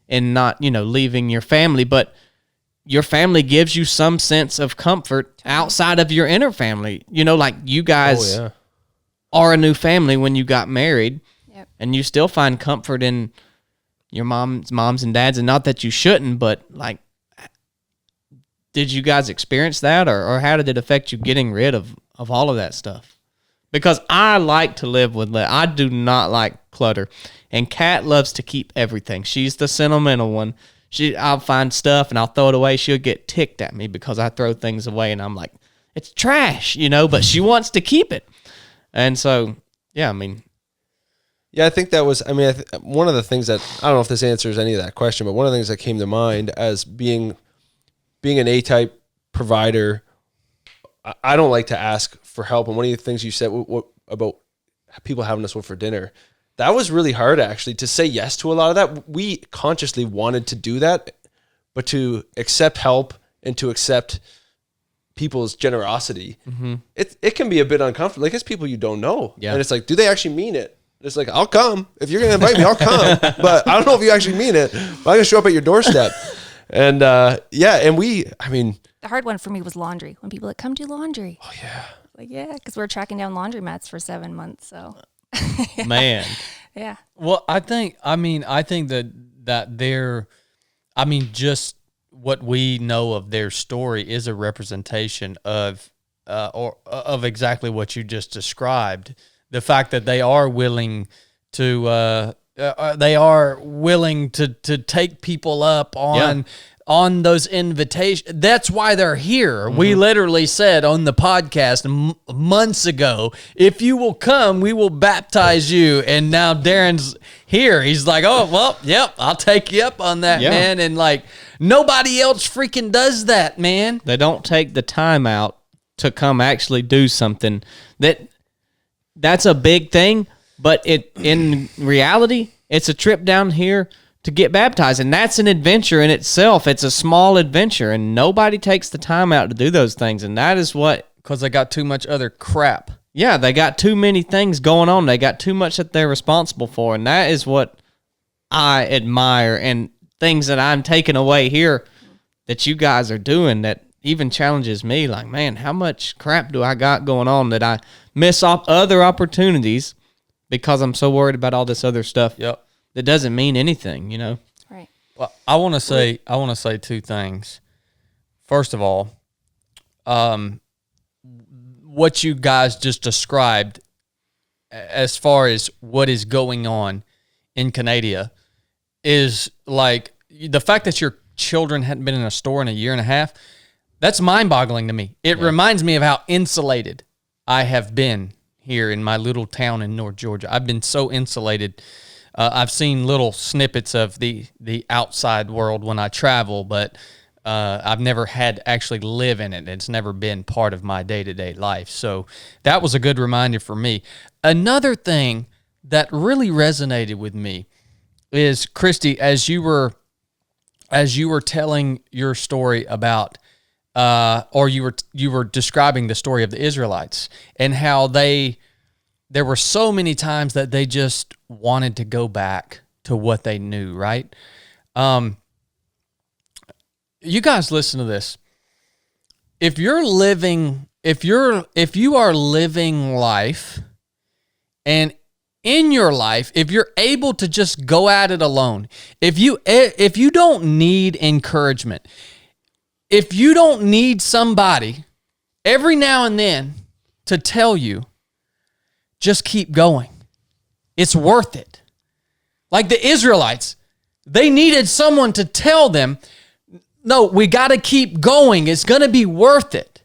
in not, leaving your family, but your family gives you some sense of comfort outside of your inner family. Like you guys are a new family when you got married, and you still find comfort in your moms and dads, and not that you shouldn't, but like, did you guys experience that, or how did it affect you getting rid of all of that stuff? Because I like to live with I do not like clutter, and Kat loves to keep everything. She's the sentimental one. I'll find stuff and I'll throw it away. She'll get ticked at me because I throw things away, and I'm like, it's trash, but she wants to keep it. And so, yeah, I mean. Yeah, I think that was, one of the things that, I don't know if this answers any of that question, but one of the things that came to mind as being an A-type provider, I don't like to ask for help. And one of the things you said about people having us over for dinner, that was really hard actually, to say yes to a lot of that. We consciously wanted to do that, but to accept help and to accept people's generosity, it can be a bit uncomfortable. Like, it's people you don't know. Yeah. And it's like, do they actually mean it? It's like, I'll come. If you're going to invite me, I'll come. But I don't know if you actually mean it. I'm going to show up at your doorstep. And and the hard one for me was laundry. When people come do laundry. Oh yeah. Like, yeah, because we're tracking down laundromats for 7 months. So. Man. Yeah. Well, I think that they're, just what we know of their story is a representation of exactly what you just described. The fact that they are willing to take people up on those invitations. That's why they're here. Mm-hmm. We literally said on the podcast months ago, if you will come, we will baptize you. And now Darren's here. He's like, oh, well, yep, I'll take you up on that, man. And like, nobody else freaking does that, man. They don't take the time out to come actually do something that's a big thing, but in reality, It's a trip down here to get baptized, and that's an adventure in itself. It's a small adventure, and nobody takes the time out to do those things, and that is what... Because they got too much other crap. Yeah, they got too many things going on. They got too much that they're responsible for, and that is what I admire, and things that I'm taking away here that you guys are doing that even challenges me. Like, man, how much crap do I got going on that I miss off other opportunities because I'm so worried about all this other stuff Yep. that doesn't mean anything, you know? Right. Well, I want to say two things. First of all, what you guys just described as far as what is going on in Canada is like the fact that your children hadn't been in a store in a year and a half. That's mind-boggling to me. It reminds me of how insulated I have been here in my little town in North Georgia. I've been so insulated. I've seen little snippets of the outside world when I travel, but I've never had to actually live in it. It's never been part of my day-to-day life. So that was a good reminder for me. Another thing that really resonated with me is, Kristy, as you were telling your story about, or you were describing the story of the Israelites and how there were so many times that they just wanted to go back to what they knew, right? You guys listen to this. If you are living life, and in your life, if you're able to just go at it alone, if you don't need encouragement, if you don't need somebody every now and then to tell you, just keep going. It's worth it. Like the Israelites, they needed someone to tell them, no, we got to keep going. It's going to be worth it.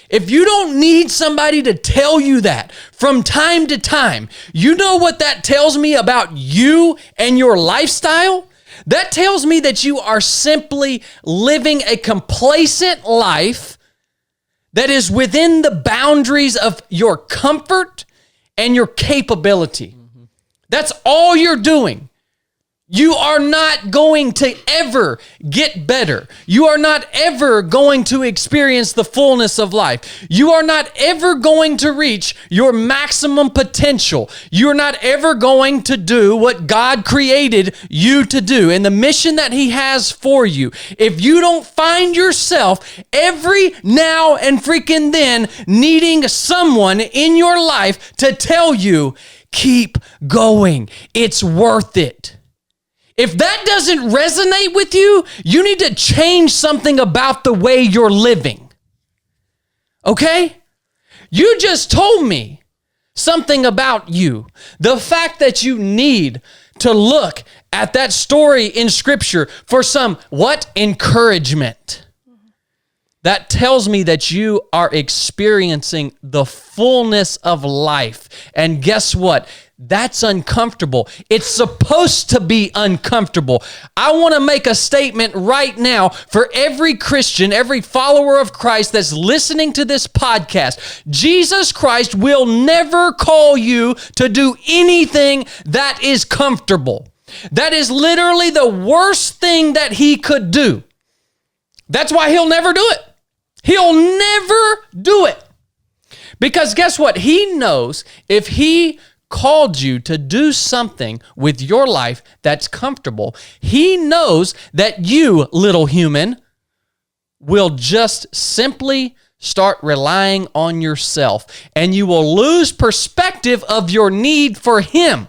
If you don't need somebody to tell you that from time to time, you know what that tells me about you and your lifestyle? That tells me that you are simply living a complacent life that is within the boundaries of your comfort and your capability. Mm-hmm. That's all you're doing. You are not going to ever get better. You are not ever going to experience the fullness of life. You are not ever going to reach your maximum potential. You are not ever going to do what God created you to do and the mission that He has for you. If you don't find yourself every now and freaking then needing someone in your life to tell you, keep going, it's worth it. If that doesn't resonate with you, you need to change something about the way you're living. Okay? You just told me something about you. The fact that you need to look at that story in Scripture for some, encouragement. That tells me that you are experiencing the fullness of life. And guess what? That's uncomfortable. It's supposed to be uncomfortable. I want to make a statement right now for every Christian, every follower of Christ that's listening to this podcast. Jesus Christ will never call you to do anything that is comfortable. That is literally the worst thing that He could do. That's why He'll never do it. He'll never do it. Because guess what? He knows if He called you to do something with your life that's comfortable, He knows that you, little human, will just simply start relying on yourself, and you will lose perspective of your need for Him.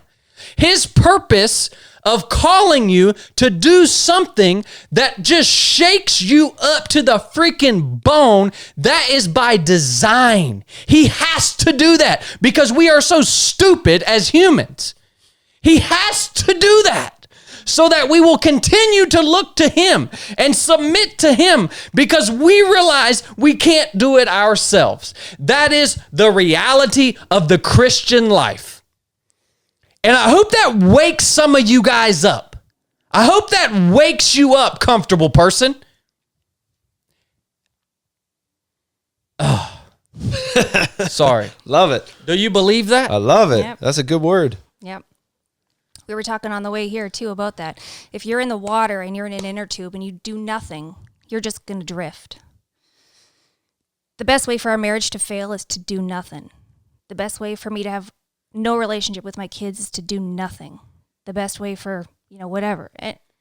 His purpose of calling you to do something that just shakes you up to the freaking bone, that is by design. He has to do that because we are so stupid as humans. He has to do that so that we will continue to look to Him and submit to Him because we realize we can't do it ourselves. That is the reality of the Christian life. And I hope that wakes some of you guys up. I hope that wakes you up, comfortable person. Oh. Sorry. Love it. Do you believe that? I love it. Yep. That's a good word. Yep. We were talking on the way here too about that. If you're in the water and you're in an inner tube and you do nothing, you're just going to drift. The best way for our marriage to fail is to do nothing. The best way for me to have no relationship with my kids is to do nothing. The best way for, whatever,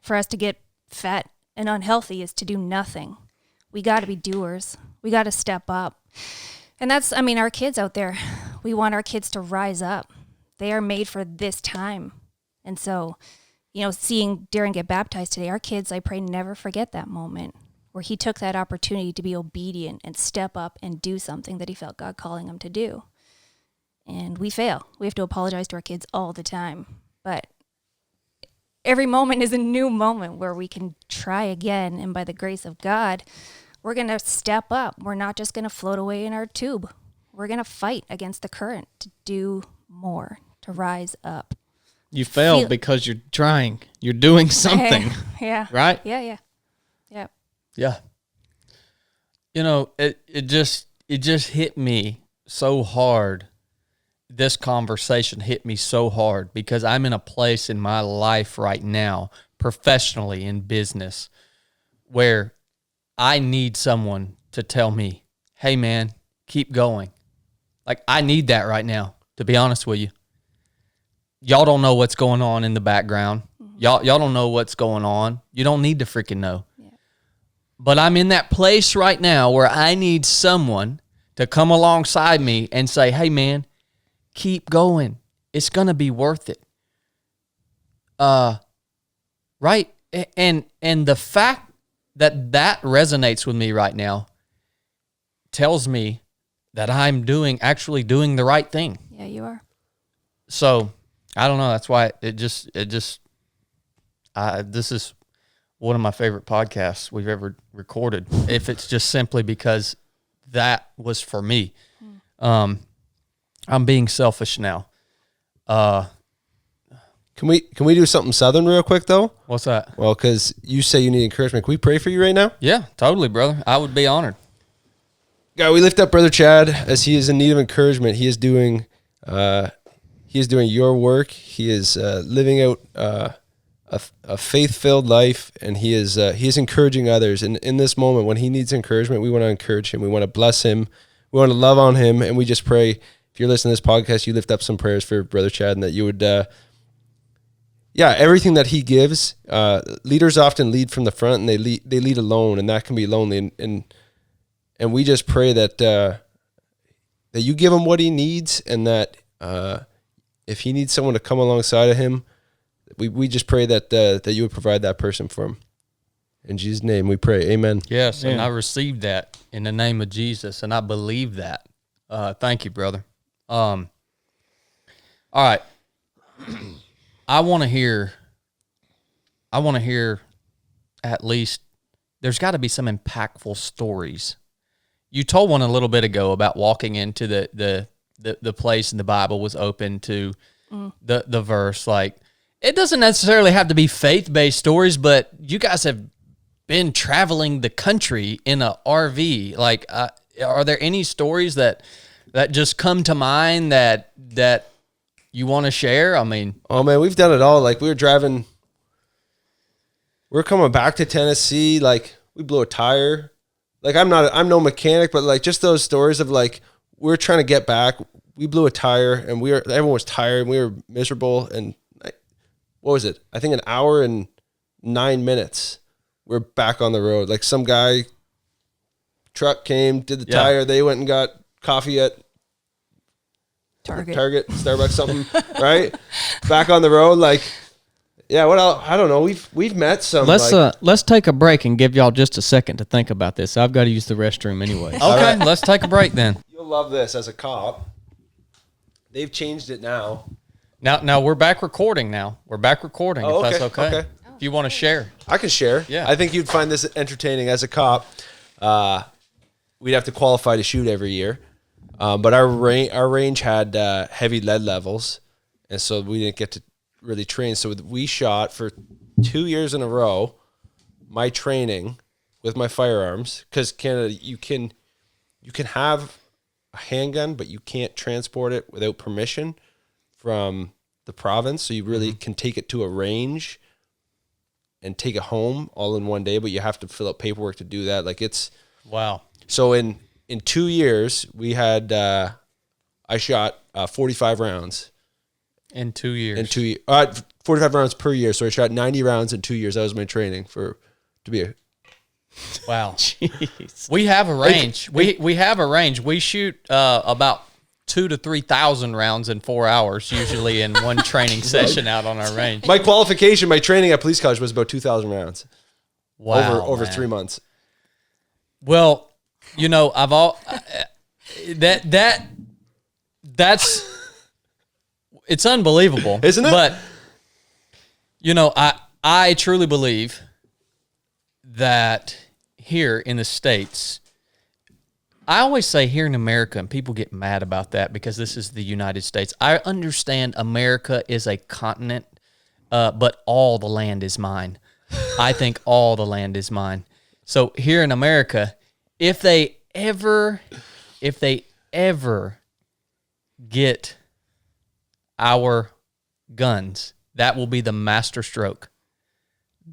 for us to get fat and unhealthy is to do nothing. We got to be doers. We got to step up. And that's, our kids out there, we want our kids to rise up. They are made for this time. And so, seeing Darren get baptized today, our kids, I pray, never forget that moment where he took that opportunity to be obedient and step up and do something that he felt God calling him to do. And we fail. We have to apologize to our kids all the time. But every moment is a new moment where we can try again. And by the grace of God, we're going to step up. We're not just going to float away in our tube. We're going to fight against the current to do more, to rise up. You failed because you're trying. You're doing something. Yeah. Right? Yeah. Yeah. It just hit me so hard. This conversation hit me so hard because I'm in a place in my life right now, professionally in business, where I need someone to tell me, hey man, keep going. Like, I need that right now, to be honest with you. Y'all don't know what's going on in the background. Mm-hmm. Y'all don't know what's going on. You don't need to freaking know. Yeah. But I'm in that place right now where I need someone to come alongside me and say, hey man, keep going. It's going to be worth it. Right? And the fact that resonates with me right now tells me that I'm actually doing the right thing. Yeah, you are. So, I don't know. That's why this is one of my favorite podcasts we've ever recorded. If it's just simply because that was for me. I'm being selfish now. Can we do something Southern real quick though? What's that? Well, because you say you need encouragement. Can we pray for you right now? Yeah, totally, brother. I would be honored. God, we lift up Brother Chad as he is in need of encouragement. He is doing your work. He is living out a faith-filled life, and he is encouraging others. And in this moment, when he needs encouragement, we want to encourage him. We want to bless him. We want to love on him, and we just pray. If you're listening to this podcast, you lift up some prayers for Brother Chad, and that you would, everything that he gives. Leaders often lead from the front, and they lead alone, and that can be lonely. And we just pray that that you give him what he needs, and that if he needs someone to come alongside of him, we just pray that you would provide that person for him. In Jesus' name, we pray. Amen. Yes, and I received that in the name of Jesus, and I believe that. Thank you, brother. All right. I want to hear at least, there's got to be some impactful stories. You told one a little bit ago about walking into the place and the Bible was open to the verse. Like, it doesn't necessarily have to be faith-based stories, but you guys have been traveling the country in a RV. Like, are there any stories that just come to mind that you want to share? I mean, oh man, we've done it all. Like, we're coming back to Tennessee. Like, we blew a tire. Like, I'm no mechanic, but like, just those stories of like, we're trying to get back. We blew a tire, and everyone was tired, and we were miserable. And what was it? I think an hour and 9 minutes. We're back on the road. Like, some guy truck came, did the tire. They went and got coffee at Target, Starbucks, something, right? Back on the road. Like, yeah, what else? I don't know. We've met some. Let's take a break and give y'all just a second to think about this. I've got to use the restroom anyway. Okay, right. Let's take a break then. You'll love this as a cop. They've changed it now. Now we're back recording now. We're back recording, if that's okay. If you want to share. I can share. Yeah. I think you'd find this entertaining as a cop. We'd have to qualify to shoot every year. But our range had heavy lead levels, and so we didn't get to really train. So we shot for 2 years in a row my training with my firearms, because Canada, you can have a handgun, but you can't transport it without permission from the province, so you really can take it to a range and take it home all in one day, but you have to fill out paperwork to do that. Like it's Wow. so in 2 years we had I shot 45 rounds In 2 years. 45 rounds per year. So I shot 90 rounds in 2 years. That was my training to be a. Wow. Jeez. We have a range. We have a range. We shoot about 2,000 to 3,000 rounds in 4 hours, usually in one training session out on our range. My qualification, my training at police college was about 2,000 rounds. Wow. Over man. 3 months. Well, you know, that's it's unbelievable, Isn't it? But you know, I truly believe that here in the States, I always say here in America, and people get mad about that because this is the United States. I understand America is a continent, but all the land is mine. I think all the land is mine. So here in America, if they ever get our guns, that will be the master stroke.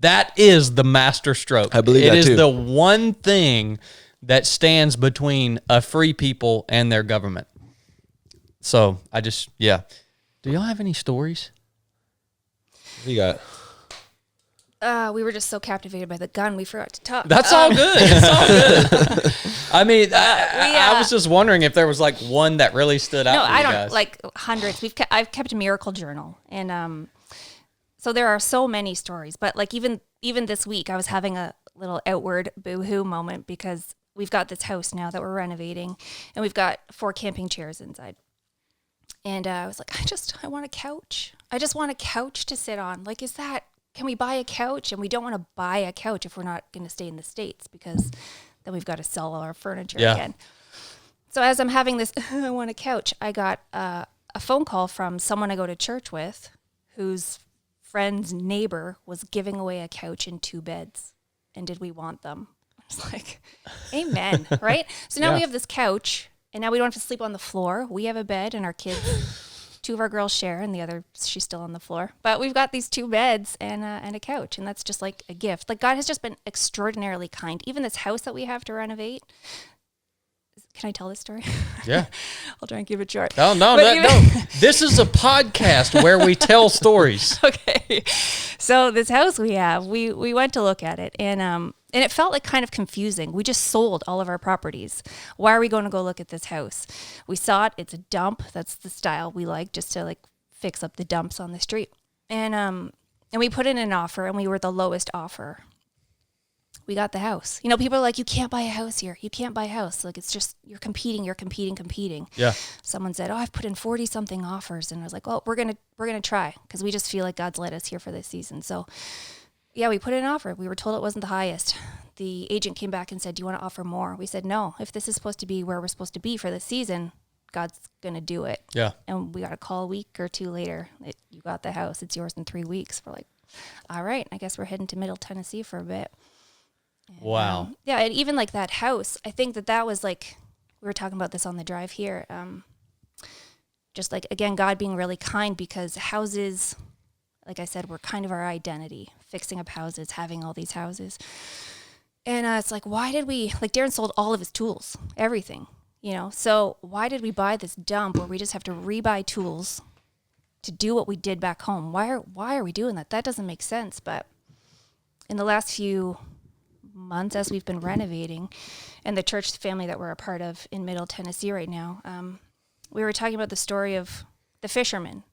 That is the master stroke. I believe that it is too. the one thing that stands between a free people and their government. So yeah. Do y'all have any stories? What you got? We were just so captivated by the gun, we forgot to talk. That's all good. It's all good. I mean, I was just wondering if there was like one that really stood out. No, for I you don't guys. like hundreds. I've kept a miracle journal, and so there are so many stories. But like even this week, I was having a little outward boo-hoo moment because we've got this house now that we're renovating, and we've got 4 camping chairs inside. And I was like, I want a couch. I just want a couch to sit on. Like, can we buy a couch? And we don't want to buy a couch if we're not going to stay in the States because then we've got to sell all our furniture again. So as I'm having this, I want a couch, I got a phone call from someone I go to church with whose friend's neighbor was giving away a couch and 2 beds. And did we want them? I was like, amen, right? So now we have this couch, and now we don't have to sleep on the floor. We have a bed, and our kids, 2 of our girls share, and the other, she's still on the floor. But we've got these 2 beds and a couch, and that's just like a gift. Like God has just been extraordinarily kind. Even this house that we have to renovate. Can I tell this story? Yeah. I'll try and keep it short. No. This is a podcast where we tell stories. Okay. So this house we have, we went to look at it, and it felt like kind of confusing. We just sold all of our properties. Why are we going to go look at this house? We saw it. It's a dump. That's the style we like, just to like fix up the dumps on the street. And we put in an offer, and we were the lowest offer. We got the house. You know, people are like, you can't buy a house here. You can't buy a house. Like, it's just, you're competing. Yeah. Someone said, I've put in 40 something offers. And I was like, well, we're going to try, because we just feel like God's led us here for this season. So yeah, we put in an offer. We were told it wasn't the highest. The agent came back and said, do you want to offer more? We said, no, if this is supposed to be where we're supposed to be for this season, God's going to do it. Yeah. And we got a call a week or 2 later. You got the house. It's yours in 3 weeks. We're like, all right, I guess we're heading to Middle Tennessee for a bit. And, Wow. yeah, and even like that house, I think that was like, we were talking about this on the drive here. Just like, again, God being really kind, because houses, like I said, were kind of our identity, fixing up houses, having all these houses. And it's like, why did we, like Darren sold all of his tools, everything, you know? So why did we buy this dump where we just have to rebuy tools to do what we did back home? Why are we doing that? That doesn't make sense. But in the last few months, as we've been renovating, and the church family that we're a part of in Middle Tennessee right now, we were talking about the story of the fishermen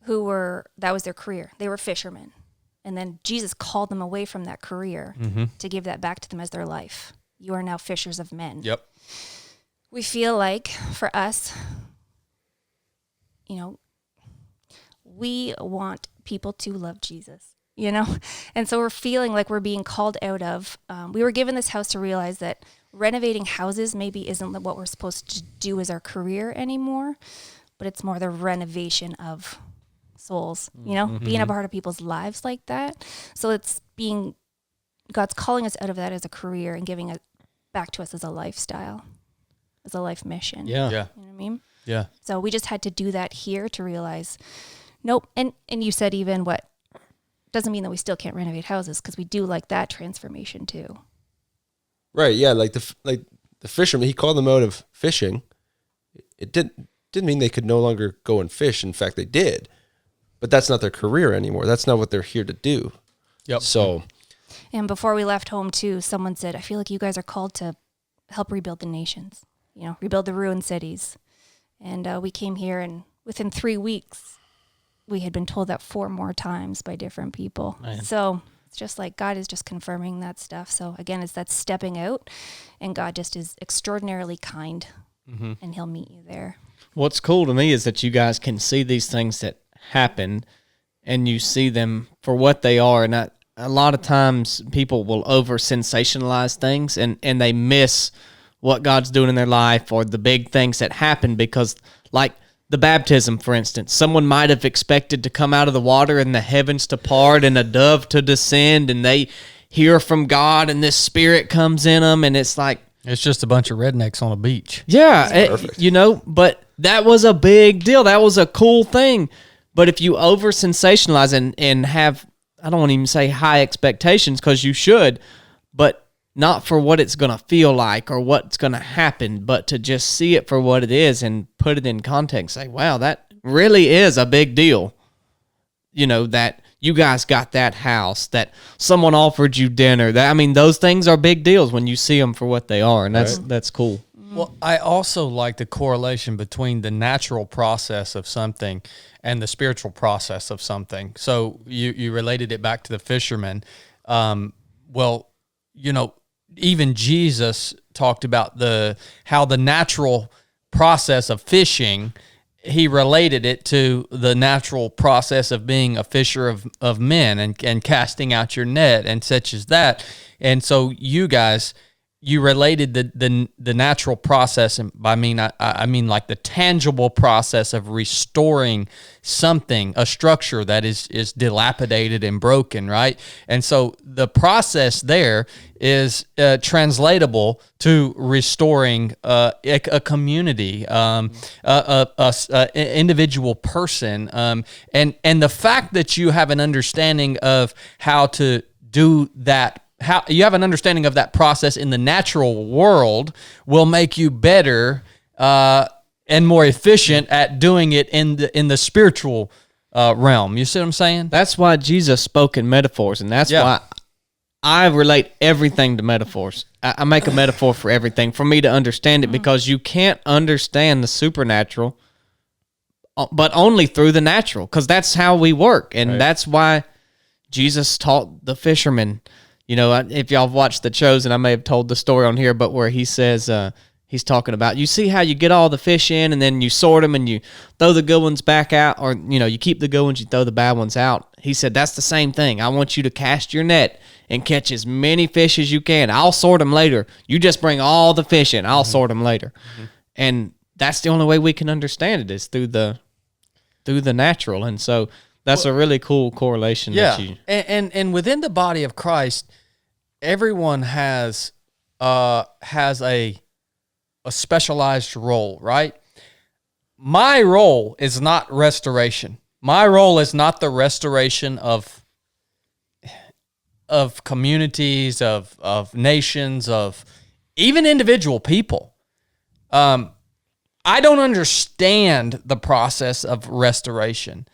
that was their career. They were fishermen. And then Jesus called them away from that career to give that back to them as their life. You are now fishers of men. Yep. We feel like, for us, you know, we want people to love Jesus, you know? And so we're feeling like we're being called out of, we were given this house to realize that renovating houses maybe isn't what we're supposed to do as our career anymore, but it's more the renovation of souls, you know, being a part of people's lives like that. So God's calling us out of that as a career and giving it back to us as a lifestyle, as a life mission. Yeah. Yeah. You know what I mean? Yeah. So we just had to do that here to realize, Nope. And you said even what doesn't mean that we still can't renovate houses, because we do like that transformation too. Right. Yeah. Like the fishermen, he called them out of fishing. It didn't mean they could no longer go and fish. In fact, they did, but that's not their career anymore. That's not what they're here to do. Yep. So, And before we left home too, someone said, I feel like you guys are called to help rebuild the nations, rebuild the ruined cities. And we came here, and within 3 weeks, we had been told that 4 more times by different people. Man. So it's just like God is just confirming that stuff. So again, it's that stepping out, and God just is extraordinarily kind, and he'll meet you there. What's cool to me is that you guys can see these things that happen, and you see them for what they are. And a lot of times people will over sensationalize things, and they miss what God's doing in their life or the big things that happen, because like the baptism, for instance, someone might have expected to come out of the water and the heavens to part and a dove to descend, and they hear from God and this spirit comes in them, and it's like, It's just a bunch of rednecks on a beach. yeah, but that was a big deal. That was a cool thing. But if you over sensationalize and have, I don't want to even say high expectations, because you should, but not for what it's going to feel like or what's going to happen, but to just see it for what it is and put it in context. Say, wow, that really is a big deal. That you guys got that house, that someone offered you dinner. Those things are big deals when you see them for what they are, and that's cool. Well, I also like the correlation between the natural process of something and the spiritual process of something. So you related it back to the fishermen. Even Jesus talked about how the natural process of fishing, he related it to the natural process of being a fisher of men and casting out your net and such as that. And so you guys, you related the natural process, and I mean like the tangible process of restoring something, a structure that is dilapidated and broken, right? And so the process there is translatable to restoring a community, an individual person, and the fact that you have an understanding of how to do that. How you have an understanding of that process in the natural world will make you better and more efficient at doing it in the spiritual realm. You see what I'm saying? That's why Jesus spoke in metaphors, and that's why I relate everything to metaphors. I make a metaphor for everything for me to understand it, because you can't understand the supernatural but only through the natural, because that's how we work, and that's why Jesus taught the fishermen. If y'all have watched The Chosen, I may have told the story on here, but where he says, he's talking about, you see how you get all the fish in and then you sort them and you throw the good ones back out, or, you keep the good ones, you throw the bad ones out. He said, that's the same thing. I want you to cast your net and catch as many fish as you can. I'll sort them later. You just bring all the fish in. I'll sort them later. And that's the only way we can understand it, is through the natural. And so that's a really cool correlation. Yeah, and within the body of Christ, everyone has a specialized role, right? My role is not restoration. My role is not the restoration of communities, of nations, of even individual people. I don't understand the process of restoration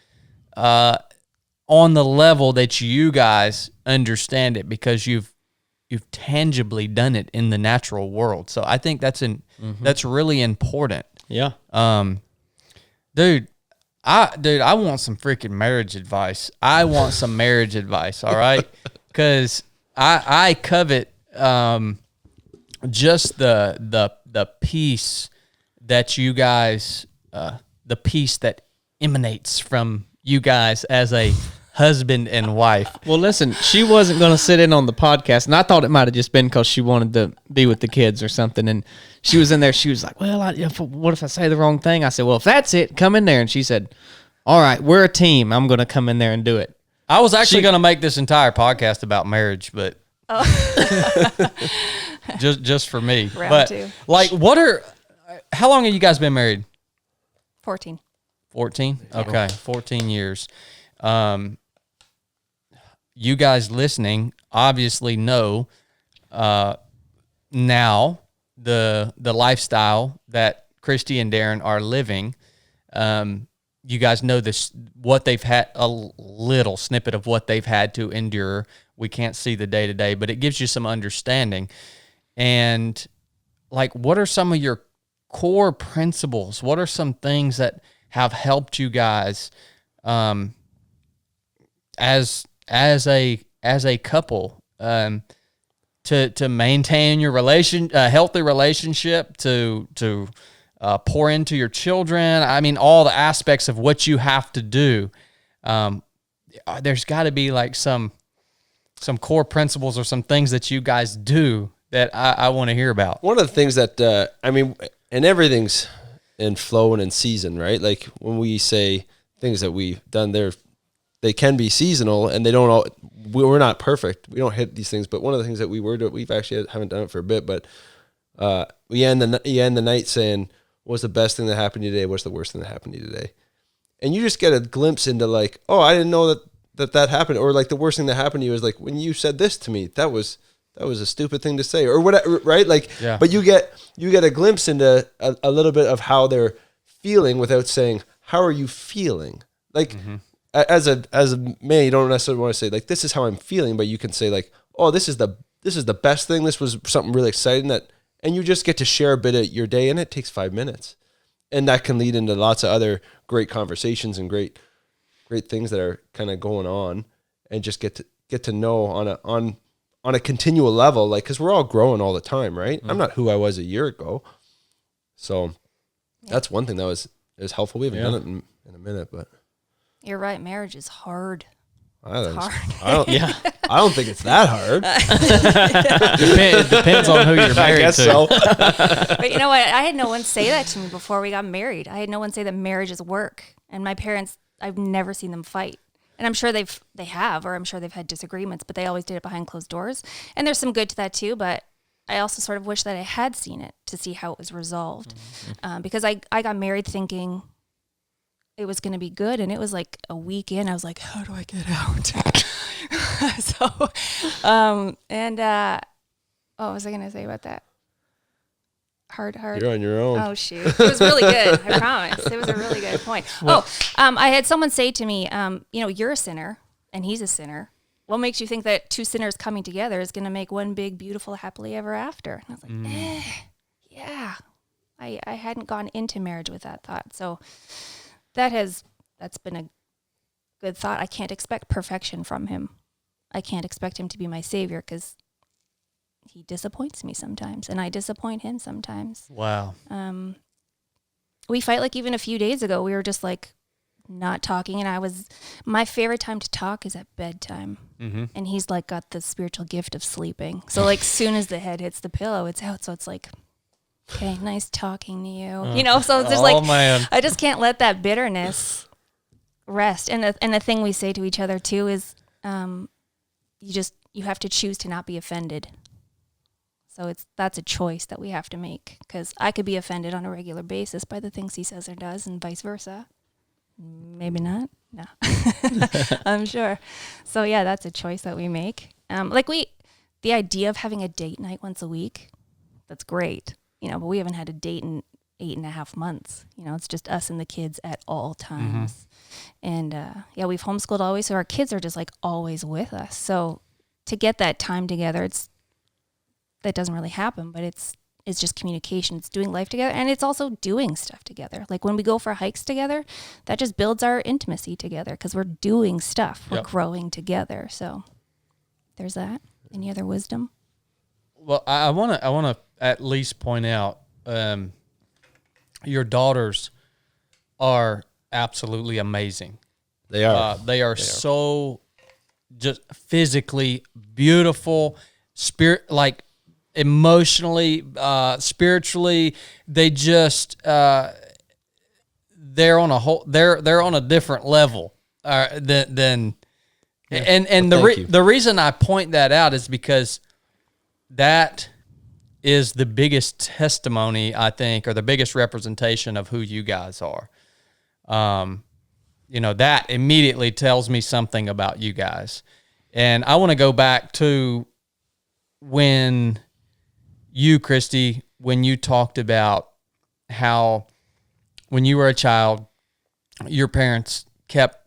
on the level that you guys understand it, because you've tangibly done it in the natural world. So I think that's really important. Yeah. Dude, I want some freaking marriage advice. I want some marriage advice, all right? Because I covet just the peace that you guys, the peace that emanates from you guys as a husband and wife. Well, listen, she wasn't going to sit in on the podcast, and I thought it might have just been because she wanted to be with the kids or something. And she was in there. She was like, well, what if I say the wrong thing? I said, well, if that's it, come in there. And she said, all right, we're a team. I'm going to come in there and do it. I was actually going to make this entire podcast about marriage, but just for me. Round two. Like, how long have you guys been married? 14. 14? Okay, 14 years. You guys listening obviously know now the lifestyle that Kristy and Darren are living. You guys know this, what they've had, a little snippet of what they've had to endure. We can't see the day-to-day, but it gives you some understanding. And, like, what are some of your core principles? What are some things that have helped you guys as a couple to maintain your healthy relationship, to pour into your children? I mean, all the aspects of what you have to do. There's got to be like some core principles or some things that you guys do that I want to hear about. One of the things that, I mean, and everything's in flow and in season, right? Like when we say things that we've done there, they can be seasonal and they don't all, we're not perfect. We don't hit these things, but one of the things that we've actually haven't done it for a bit, but we end the night saying, what's the best thing that happened to you today? What's the worst thing that happened to you today? And you just get a glimpse into like, oh, I didn't know that happened. Or like the worst thing that happened to you is like, when you said this to me, that was a stupid thing to say or whatever, right? Like, yeah. But you get a glimpse into a little bit of how they're feeling without saying, how are you feeling? Like, as a man, you don't necessarily want to say like, this is how I'm feeling, but you can say like, oh, this is the best thing. This was something really exciting and you just get to share a bit of your day, and it takes 5 minutes, and that can lead into lots of other great conversations and great things that are kind of going on, and just get to know on a continual level, like, because we're all growing all the time, right? I'm not who I was a year ago, so that's one thing that was helpful. We haven't done it in a minute, but You're right. Marriage is hard. I I don't think it's that hard. It depends on who you're married I guess to. so. But you know what? I had no one say that to me before we got married. I had no one say that marriage is work. And my parents, I've never seen them fight. And I'm sure they have, or I'm sure they've had disagreements, but they always did it behind closed doors. And there's some good to that too, but I also sort of wish that I had seen it to see how it was resolved. Because I got married thinking it was going to be good, and it was like a week in, I was like, how do I get out? What was I going to say about that? Hard. You're on your own. Oh, shoot. It was really good. I promise. It was a really good point. I had someone say to me, you're a sinner and he's a sinner. What makes you think that two sinners coming together is going to make one big, beautiful, happily ever after? And I was like, yeah. I hadn't gone into marriage with that thought. So that's been a good thought. I can't expect perfection from him. I can't expect him to be my savior because he disappoints me sometimes, and I disappoint him sometimes. Wow. We fight like even a few days ago. We were just like not talking, and my favorite time to talk is at bedtime. And he's like got the spiritual gift of sleeping. So like soon as the head hits the pillow, it's out. So it's like, okay, nice talking to you. So it's just man. I just can't let that bitterness rest. And the thing we say to each other too is, you have to choose to not be offended. So that's a choice that we have to make, because I could be offended on a regular basis by the things he says or does, and vice versa. Maybe not. No, I'm sure. So yeah, that's a choice that we make. The idea of having a date night once a week, that's great. But we haven't had a date in 8.5 months. It's just us and the kids at all times. And we've homeschooled always, so our kids are just like always with us. So to get that time together, that doesn't really happen, but it's just communication. It's doing life together, and it's also doing stuff together. Like when we go for hikes together, that just builds our intimacy together because we're doing stuff. We're growing together. So there's that. Any other wisdom? Well, I want to at least point out your daughters are absolutely amazing. They are. They are so just physically beautiful, emotionally, spiritually. They just they're on a different level than. And the reason I point that out is because that is the biggest testimony, I think, or the biggest representation of who you guys are. That immediately tells me something about you guys. And I want to go back to when you, Kristy, when you talked about how when you were a child, your parents kept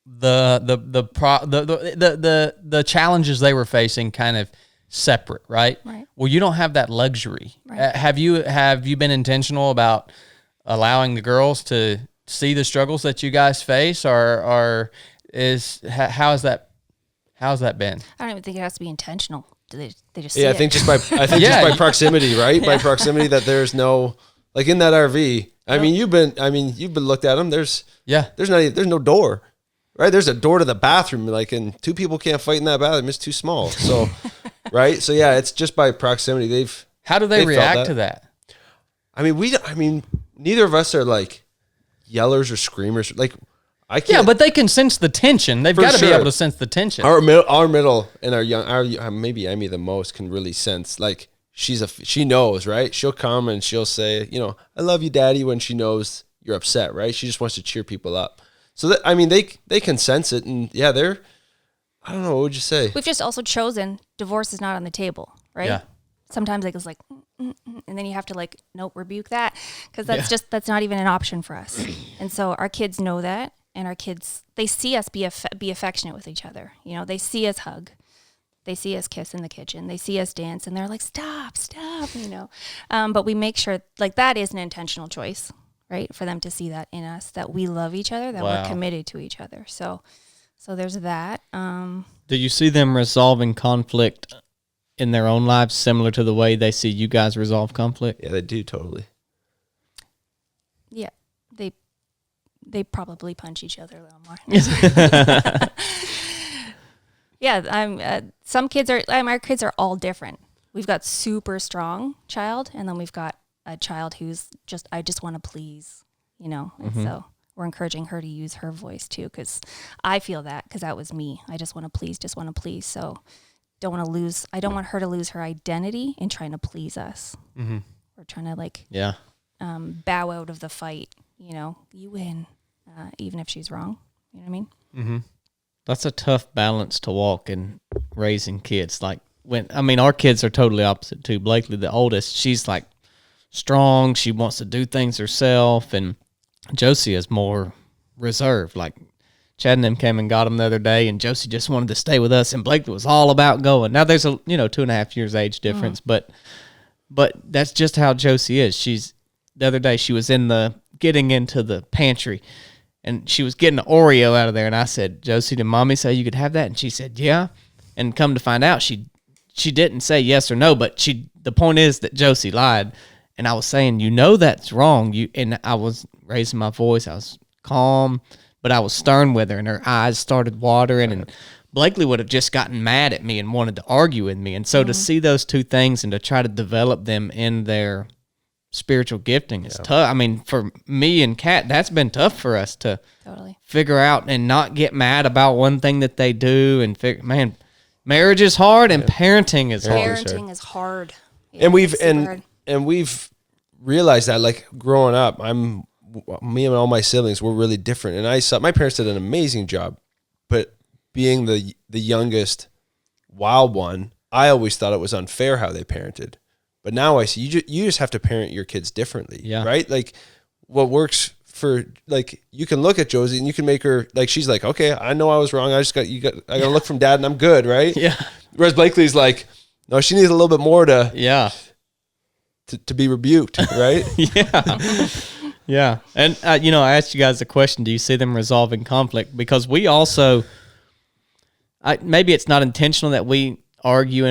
the challenges they were facing kind of separate, right? Right. Well, you don't have that luxury. Right. Have you been intentional about allowing the girls to see the struggles that you guys face, or how's that been? I don't even think it has to be intentional. They just Yeah, see I think it. just by proximity, right? By proximity, that there's no, like in that RV. I mean, you've been looked at them. There's no door, right? There's a door to the bathroom, like, and two people can't fight in that bathroom. It's too small. So, right? So yeah, it's just by proximity. How do they react to that? I mean, neither of us are like yellers or screamers. Like, I can't. Yeah, but they can sense the tension. They've For got to be sure. able to sense the tension. Our middle and our young, maybe Emmy the most, can really sense, like, she knows, right? She'll come and she'll say, I love you, Daddy, when she knows you're upset, right? She just wants to cheer people up. So that, I mean, they can sense it, and yeah, I don't know, what would you say? We've just also chosen divorce is not on the table, right? Yeah. Sometimes it goes like, and then you have to like, nope, rebuke that, because that's not even an option for us. And so our kids know that, and our kids, they see us be affectionate with each other. They see us hug. They see us kiss in the kitchen. They see us dance, and they're like, stop. But we make sure, like, that is an intentional choice, right? For them to see that in us, that we love each other, that we're committed to each other. So there's that. Do you see them resolving conflict in their own lives similar to the way they see you guys resolve conflict? Yeah, they do, totally. Yeah, they probably punch each other a little more. Yeah, some kids are. Our kids are all different. We've got super strong child, and then we've got a child who's I just want to please, And so we're encouraging her to use her voice too, because I feel that, because that was me. I just want to please. So I don't want her to lose her identity in trying to please us. Mm-hmm. We're trying to bow out of the fight. You win, even if she's wrong. You know what I mean? Mm-hmm. That's a tough balance to walk in raising kids. Like, our kids are totally opposite too. Blakely, the oldest, she's like strong. She wants to do things herself, and Josie is more reserved. Like, Chad and them came and got them the other day, and Josie just wanted to stay with us, and Blakely was all about going. Now there's a 2.5 years age difference, but that's just how Josie is. The other day she was getting into the pantry, and she was getting an Oreo out of there, and I said, Josie, did Mommy say you could have that? And she said, yeah. And come to find out, she didn't say yes or no, but the point is that Josie lied. And I was saying, that's wrong. And I was raising my voice. I was calm, but I was stern with her, and her eyes started watering. And Blakely would have just gotten mad at me and wanted to argue with me. And so to see those two things and to try to develop them in their spiritual gifting is tough. I mean, for me and Kat, that's been tough for us to figure out and not get mad about one thing that they do. And marriage is hard, and parenting is hard. Parenting is hard. Yeah, And we've hard. and we've realized that, like, growing up, me and all my siblings were really different, and I saw my parents did an amazing job, but being the youngest wild one, I always thought it was unfair how they parented. But now I see you just have to parent your kids differently, right? Like, what works for, like, you can look at Josie and you can make her, like, she's like, okay, I know I was wrong. I got to look from Dad, and I'm good, right? Yeah. Whereas Blakely's like, no, she needs a little bit more to be rebuked, right? Yeah. And, I asked you guys the question, do you see them resolving conflict? Because we also, maybe it's not intentional that we argue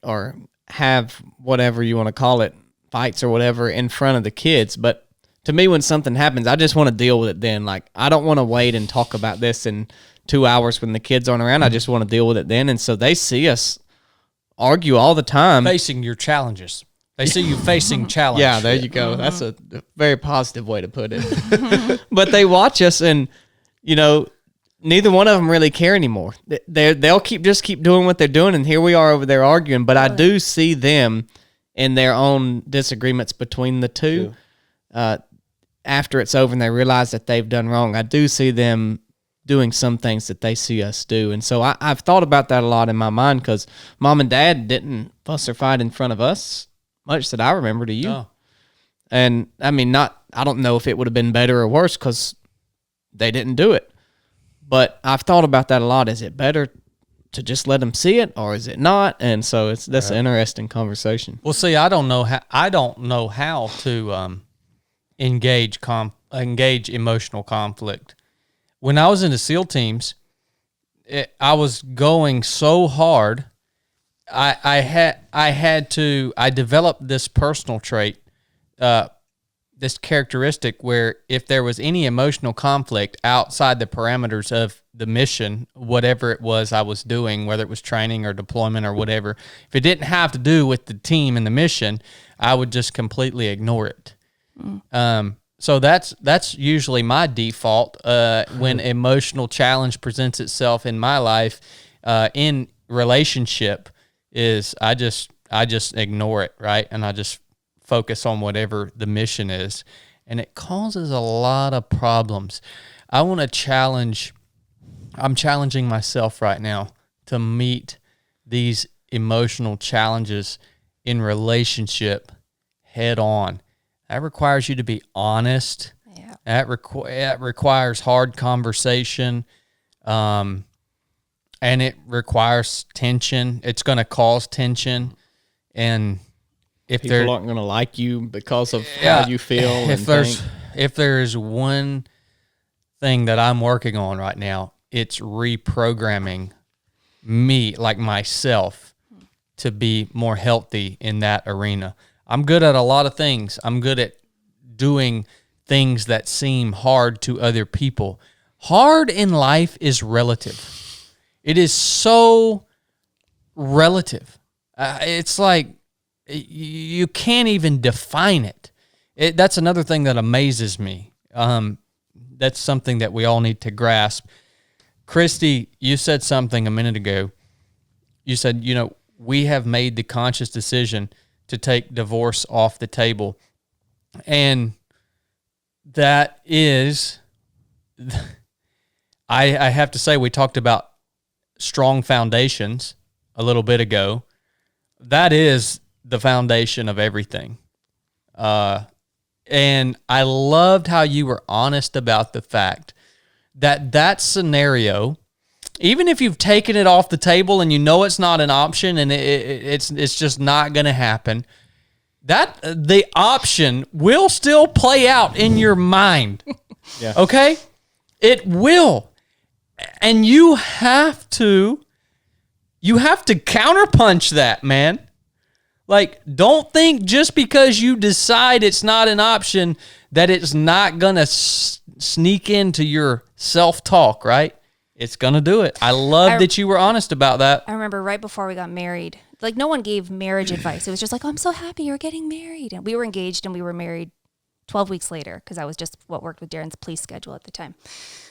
or have whatever you want to call it, fights or whatever, in front of the kids. But to me, when something happens, I just want to deal with it then. Like, I don't want to wait and talk about this in 2 hours when the kids aren't around. I just want to deal with it then. And so they see us argue all the time. Facing your challenges. They see you facing challenge. Yeah, there you go. That's a very positive way to put it. But they watch us, and, neither one of them really care anymore. They'll keep doing what they're doing, and here we are over there arguing. But I do see them in their own disagreements between the two. after it's over and they realize that they've done wrong, I do see them doing some things that they see us do. And so I've thought about that a lot in my mind, because mom and dad didn't fuss or fight in front of us much that I remember. To you? Oh. And I mean, I don't know if it would have been better or worse because they didn't do it. But I've thought about that a lot. Is it better to just let them see it, or is it not? And so that's an interesting conversation. Well, see, I don't know how to engage emotional conflict. When I was in the SEAL teams, I was going so hard. I developed this personal trait, this characteristic where if there was any emotional conflict outside the parameters of the mission, whatever it was I was doing, whether it was training or deployment or whatever, if it didn't have to do with the team and the mission, I would just completely ignore it. So that's usually my default when emotional challenge presents itself in my life in relationship, is I just ignore it, right? And I just focus on whatever the mission is, and it causes a lot of problems. I'm challenging myself right now to meet these emotional challenges in relationship head on. That requires you to be honest. Yeah. That requires hard conversation, and it requires tension. It's going to cause tension, and if People aren't going to like you because of how you feel. If there's one thing that I'm working on right now, it's reprogramming me, like myself, to be more healthy in that arena. I'm good at a lot of things. I'm good at doing things that seem hard to other people. Hard in life is relative. It is so relative. It's like you can't even define it. That's another thing that amazes me. That's something that we all need to grasp. Kristy, you said something a minute ago. You said, we have made the conscious decision to take divorce off the table. And that is, I have to say, we talked about strong foundations a little bit ago. That is the foundation of everything. And I loved how you were honest about the fact that scenario, even if you've taken it off the table and it's not an option and it's just not going to happen, that the option will still play out in your mind. Yeah. Okay? It will. And you have to counterpunch that, man. Like, don't think just because you decide it's not an option that it's not going to sneak into your self-talk, right? It's going to do it. I love that you were honest about that. I remember right before we got married, like no one gave marriage advice. It was just like, oh, I'm so happy you're getting married. And we were engaged and we were married 12 weeks later because I was just what worked with Darren's police schedule at the time.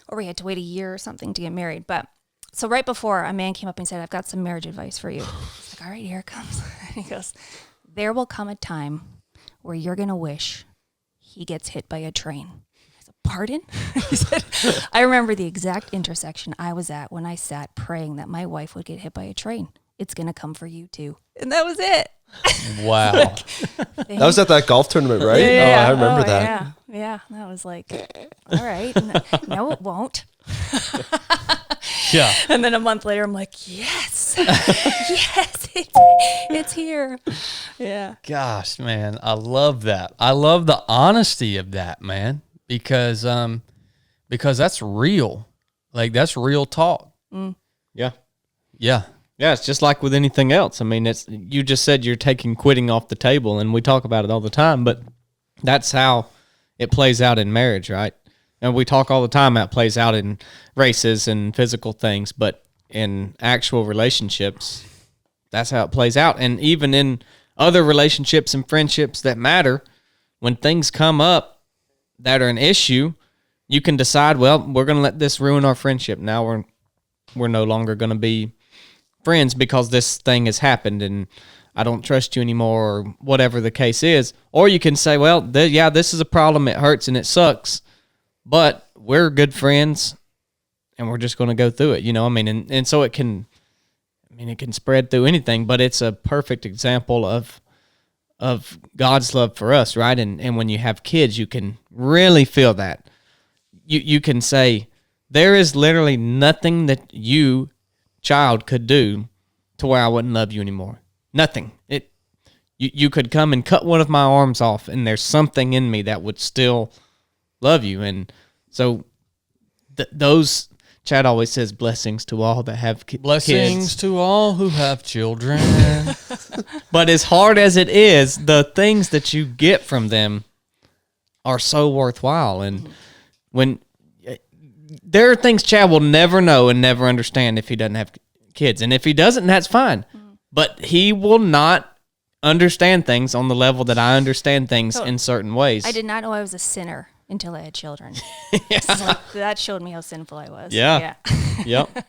Or we had to wait a year or something to get married. But so right before, a man came up and said, I've got some marriage advice for you. I was like, all right, here it comes. And he goes, there will come a time where you're going to wish he gets hit by a train. I said, pardon? He said, I remember the exact intersection I was at when I sat praying that my wife would get hit by a train. It's going to come for you too. And that was it. Wow. That was at that golf tournament, right? Yeah. I remember that. Yeah. That was like, all right. No, it won't. Yeah. And then a month later, I'm like, yes, yes, it's here. Yeah. Gosh, man, I love that. I love the honesty of that, man, because that's real. Like, that's real talk. Yeah. Yeah. Yeah, it's just like with anything else. I mean, you just said you're taking quitting off the table, and we talk about it all the time, but that's how it plays out in marriage, right? And we talk all the time how it plays out in races and physical things, but in actual relationships, that's how it plays out. And even in other relationships and friendships that matter, when things come up that are an issue, you can decide, well, we're going to let this ruin our friendship. Now we're no longer going to be friends because this thing has happened. And I don't trust you anymore, or whatever the case is. Or you can say, well, this is a problem. It hurts and it sucks, but we're good friends and we're just going to go through it, I mean, and so it can spread through anything, but it's a perfect example of God's love for us, right? And when you have kids, you can really feel that. You can say, there is literally nothing that you, child, could do to where I wouldn't love you anymore. Nothing. You could come and cut one of my arms off, and there's something in me that would still love you. And so those, Chad always says, blessings to all that have Blessings kids. to all who have children. But as hard as it is, the things that you get from them are so worthwhile. And when there are things Chad will never know and never understand if he doesn't have kids. And if he doesn't, that's fine. But he will not understand things on the level that I understand things in certain ways. I did not know I was a sinner until I had children. Yeah. So that showed me how sinful I was. Yeah. Yep.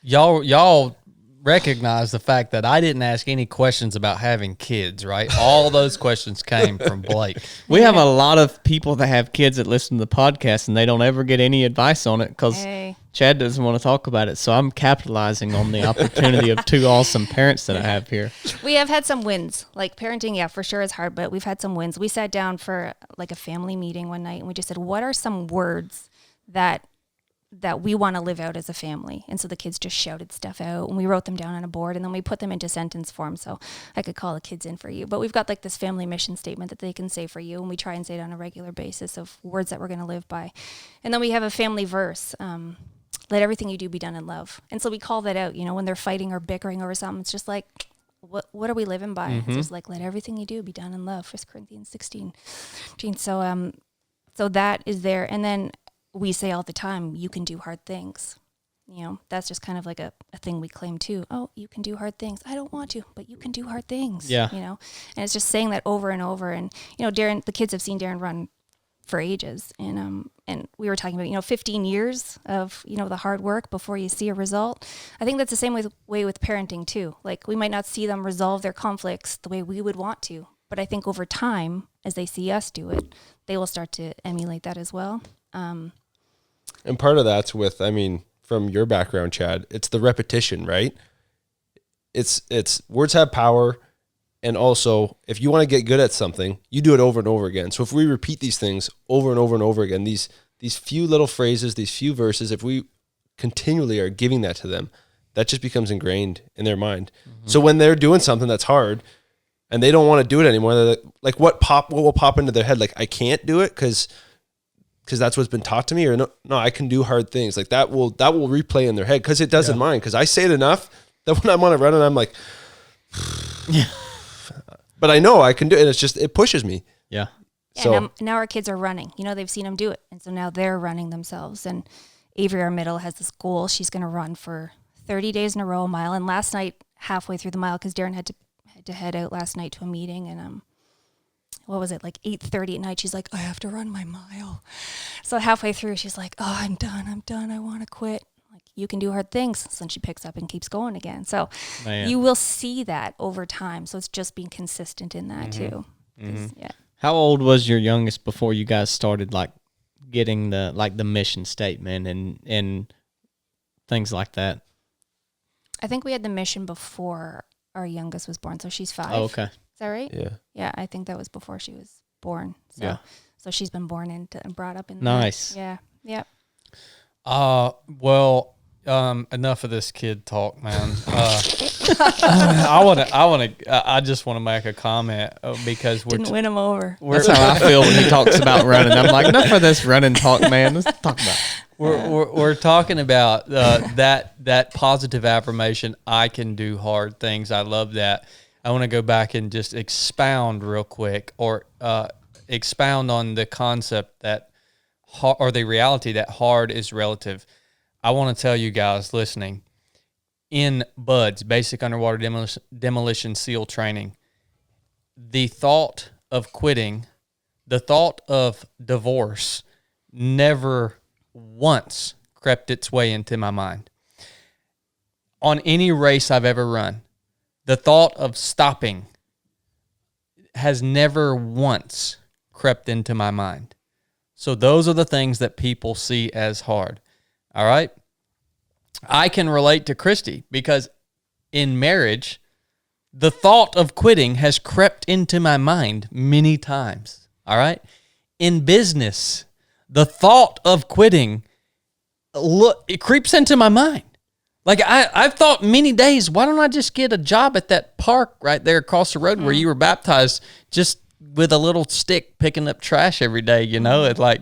Y'all recognize the fact that I didn't ask any questions about having kids, right? All those questions came from Blake. We have a lot of people that have kids that listen to the podcast, and they don't ever get any advice on it because Chad doesn't want to talk about it. So I'm capitalizing on the opportunity of two awesome parents that I have here. We have had some wins. Like parenting, yeah, for sure is hard, but we've had some wins. We sat down for like a family meeting one night, and we just said, what are some words that we want to live out as a family? And so the kids just shouted stuff out, and we wrote them down on a board, and then we put them into sentence form. So I could call the kids in for you, but we've got like this family mission statement that they can say for you. And we try and say it on a regular basis of words that we're going to live by. And then we have a family verse. Let everything you do be done in love. And so we call that out, when they're fighting or bickering over something, it's just like, what are we living by? It's just like, let everything you do be done in love. 1 Corinthians 16. So that is there. And then we say all the time, you can do hard things. That's just kind of like a thing we claim too. Oh, you can do hard things. I don't want to, but you can do hard things. Yeah. And it's just saying that over and over. And, Darren, the kids have seen Darren run for ages. And we were talking about, 15 years of, the hard work before you see a result. I think that's the same way with parenting too. Like we might not see them resolve their conflicts the way we would want to, but I think over time, as they see us do it, they will start to emulate that as well. And part of that's with, from your background, Chad, it's the repetition, right? It's words have power. And also, if you want to get good at something, you do it over and over again. So if we repeat these things over and over and over again, these few little phrases, these few verses, if we continually are giving that to them, that just becomes ingrained in their mind. Mm-hmm. So when they're doing something that's hard and they don't want to do it anymore, they're like what will pop into their head? Like, I can't do it because that's what's been taught to me, or no, I can do hard things. Like that will replay in their head because it does in mine. Because I say it enough that when I'm on a run and I'm like, yeah. But I know I can do it. And it's just, it pushes me. Yeah. So now our kids are running. They've seen them do it. And so now they're running themselves. And Avery, our middle, has this goal. She's going to run for 30 days in a row, a mile. And last night, halfway through the mile, because Darren had to head out last night to a meeting. And what was it, like 8:30 at night? She's like, I have to run my mile. So halfway through, she's like, oh, I'm done. I want to quit. You can do hard things. So then she picks up and keeps going again. So you will see that over time. So it's just being consistent in that too. Mm-hmm. Yeah. How old was your youngest before you guys started getting the mission statement and things like that? I think we had the mission before our youngest was born. So she's 5. Oh, okay. Is that right? Yeah. Yeah. I think that was before she was born. So, yeah. So she's been born and brought up in nice. That. Yeah. Well, enough of this kid talk, man. I just want to make a comment because didn't win him over. That's how I feel when he talks about running. I'm like, enough of this running talk, man. Let's talk about it. We're talking about that positive affirmation. I can do hard things. I love that. I want to go back and just expound real quick, or expound on the concept that, or the reality that hard is relative. I want to tell you guys listening, in BUDS, Basic Underwater Demolition SEAL Training, the thought of quitting, the thought of divorce never once crept its way into my mind. On any race I've ever run, the thought of stopping has never once crept into my mind. So those are the things that people see as hard. All right? I can relate to Kristy because in marriage, the thought of quitting has crept into my mind many times. All right? In business, the thought of quitting, it creeps into my mind. Like I've thought many days, why don't I just get a job at that park right there across the road where you were baptized, just with a little stick picking up trash every day, you know? It's like,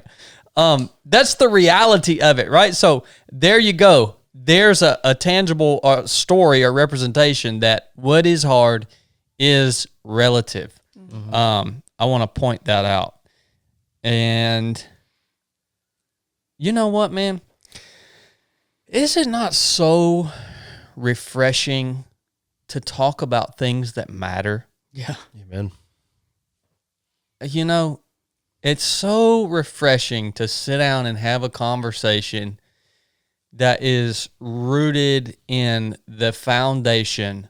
that's the reality of it, right? So there you go. There's a tangible story or representation that what is hard is relative. I want to point that out. And you know what, man? Is it not so refreshing to talk about things that matter? Yeah. Amen. You know, it's so refreshing to sit down and have a conversation that is rooted in the foundation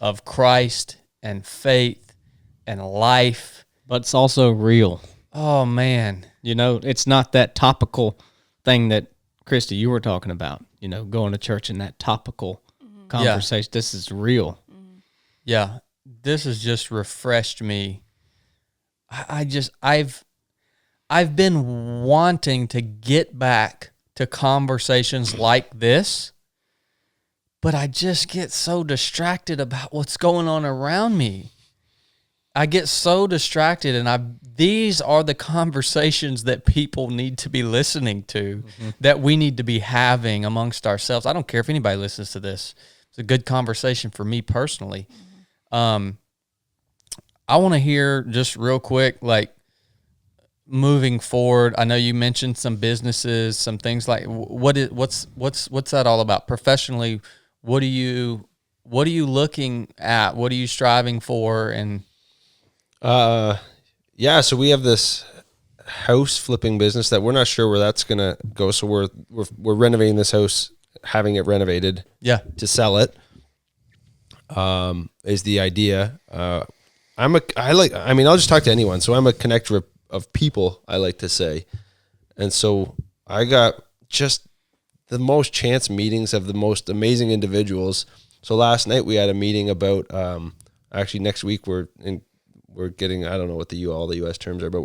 of Christ and faith and life. But it's also real. Oh, man. You know, it's not that topical thing that, Kristy, you were talking about, you know, going to church in that topical conversation. This is real. Yeah, this has just refreshed me. I've been wanting to get back to conversations like this, but I just get so distracted about what's going on around me. I get so distracted, and these are the conversations that people need to be listening to, that we need to be having amongst ourselves. I don't care if anybody listens to this. It's a good conversation for me personally. I want to hear just real quick, like moving forward. I know you mentioned some businesses, some things like what's that all about professionally? What are you looking at? What are you striving for? And yeah, so we have this house flipping business that we're not sure where that's gonna go. So we're renovating this house, having it renovated, to sell it. Is the idea. I'll just talk to anyone. So I'm a connector of people, I like to say, and so I got just the most chance meetings of the most amazing individuals. So last night we had a meeting about actually next week we're getting, I don't know what all the US terms are, but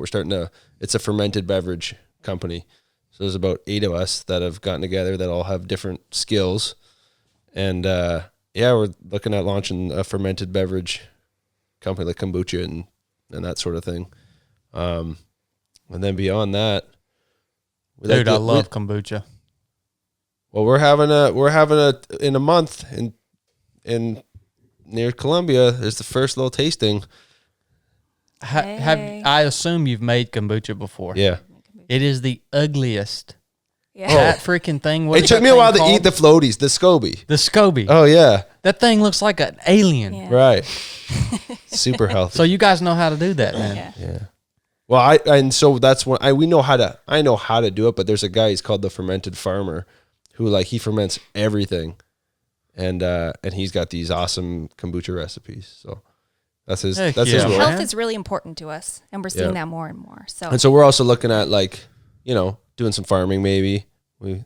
it's a fermented beverage company. So there's about 8 of us that have gotten together that all have different skills. And we're looking at launching a fermented beverage company like kombucha and that sort of thing. And then beyond that, dude, I love kombucha. Well, we're having in a month in near Columbia. There's the first little tasting. I assume you've made kombucha before. Yeah. It is the ugliest. Yeah. That freaking thing. It took me a while to eat the floaties, the SCOBY. The SCOBY. Oh, yeah. That thing looks like an alien. Yeah. Right. Super healthy. So you guys know how to do that, man. Yeah. Well, so that's when I know how to do it, but there's a guy, he's called the Fermented Farmer, who he ferments everything. And he's got these awesome kombucha recipes. So that's his role. Health is really important to us, and we're seeing that more and more. So we're also looking at doing some farming maybe.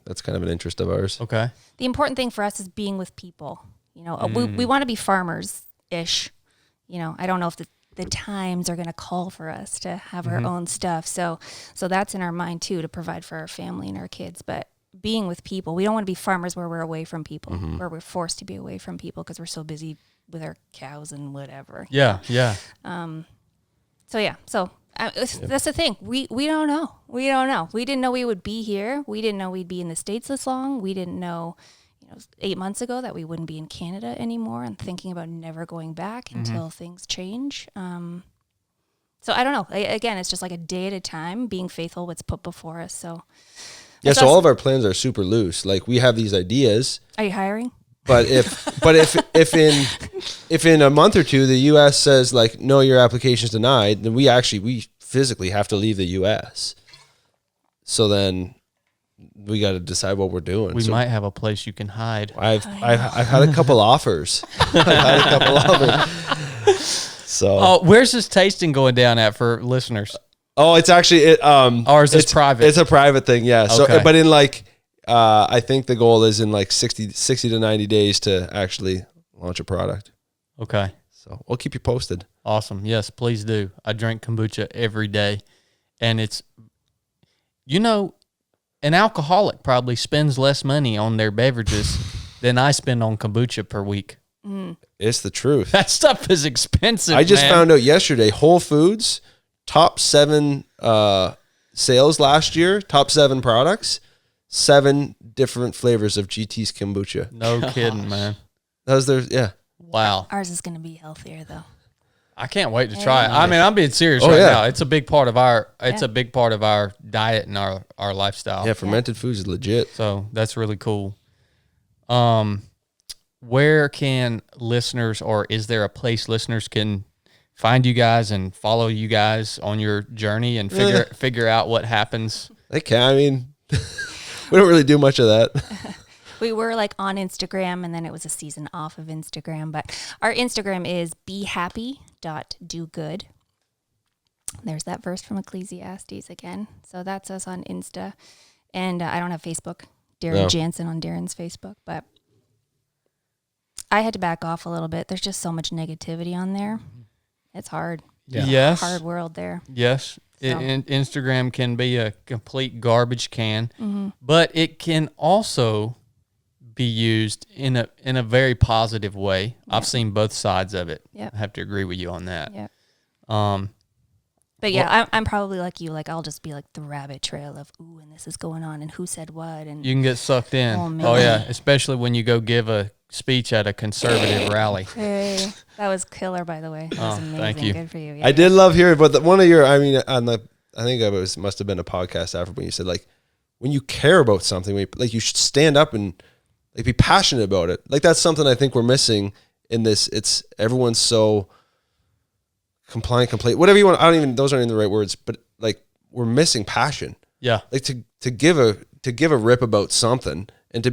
That's kind of an interest of ours. Okay. The important thing for us is being with people. You know, we want to be farmers-ish. You know, I don't know if the times are going to call for us to have our own stuff. So that's in our mind too, to provide for our family and our kids. But being with people, we don't want to be farmers where we're away from people, where we're forced to be away from people because we're so busy with our cows and whatever. Yeah. So that's the thing. We don't know. We don't know. We didn't know we would be here. We didn't know we'd be in the States this long. We didn't know, 8 months ago that we wouldn't be in Canada anymore and thinking about never going back until things change. So I don't know. Again, it's just like a day at a time, being faithful what's put before us. So so all of our plans are super loose. Like we have these ideas. Are you hiring? But if in a month or two the U.S. says no, your application's denied, then we physically have to leave the U.S. So then we got to decide what we're doing. We So might have a place you can hide. I've had a couple offers. I've had a couple offers. So Oh, where's this tasting going down at for listeners? it's actually Or is this private? It's a private thing, yeah. So Okay. but in like I think the goal is in like 60 to 90 days to actually launch a product. Okay. So we'll keep you posted. Awesome. Yes, please do. I drink kombucha every day. And it's, an alcoholic probably spends less money on their beverages than I spend on kombucha per week. It's the truth. That stuff is expensive. I just man. found out yesterday, Whole Foods, top 7 sales last year, top 7 products, 7 different flavors of GT's kombucha. No kidding, man. That was their, yeah. Wow. Ours is going to be healthier though. I can't wait to try it. I mean, I'm being serious Oh, right yeah. now. It's a big part of our Yeah. a big part of our diet and our lifestyle. Yeah, fermented foods is legit. So that's really cool. Where can listeners, or is there a place listeners can find you guys and follow you guys on your journey and figure out what happens? They can. I mean, we don't really do much of that. We were like on Instagram, and then it was a season off of Instagram. But our Instagram is behappy.dogood. There's that verse from Ecclesiastes again. So that's us on Insta. And I don't have Facebook. Darren No. Jansen on Darren's Facebook. But I had to back off a little bit. There's just so much negativity on there. It's hard. Yeah. Yes. Hard world there. Yes. So. Instagram can be a complete garbage can, but it can also be used in a very positive way. I've seen both sides of it. Yep. I have to agree with you on that. Yeah. Well- But yeah, I'm probably like you. Like I'll just be like the rabbit trail of ooh, and this is going on, and who said what, and You can get sucked in. Oh, man. Oh yeah, especially when you go give a speech at a conservative rally. hey, that was killer, by the way. That was Oh, amazing. thank you. Good for you. Yeah. I did love hearing, but one of your, I mean, on the, I think it was must have been a podcast after when you said like, when you care about something, like you should stand up and like be passionate about it. Like that's something I think we're missing in this. It's everyone's so compliant, complete, whatever you want. I don't even, those aren't even the right words, but like we're missing passion. Yeah. Like to give a rip about something and to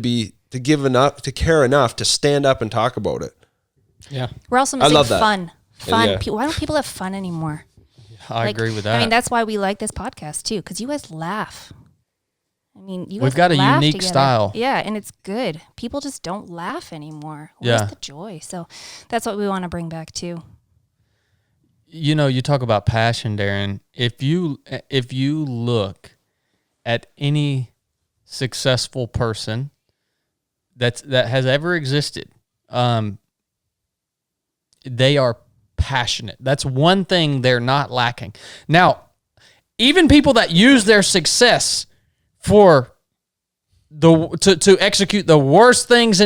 give enough, to care enough to stand up and talk about it. Yeah. We're also I missing love that. fun. Yeah. Why don't people have fun anymore? I agree with that. I mean, that's why we like this podcast too, because you guys laugh. I mean, you We've guys got a laugh unique together. style. Yeah, and it's good. People just don't laugh anymore. Where's Yeah. the joy? So that's what we want to bring back too. You talk about passion, Darren. If you look at any successful person that has ever existed, they are passionate. That's one thing they're not lacking. Now, even people that use their success for to execute the worst things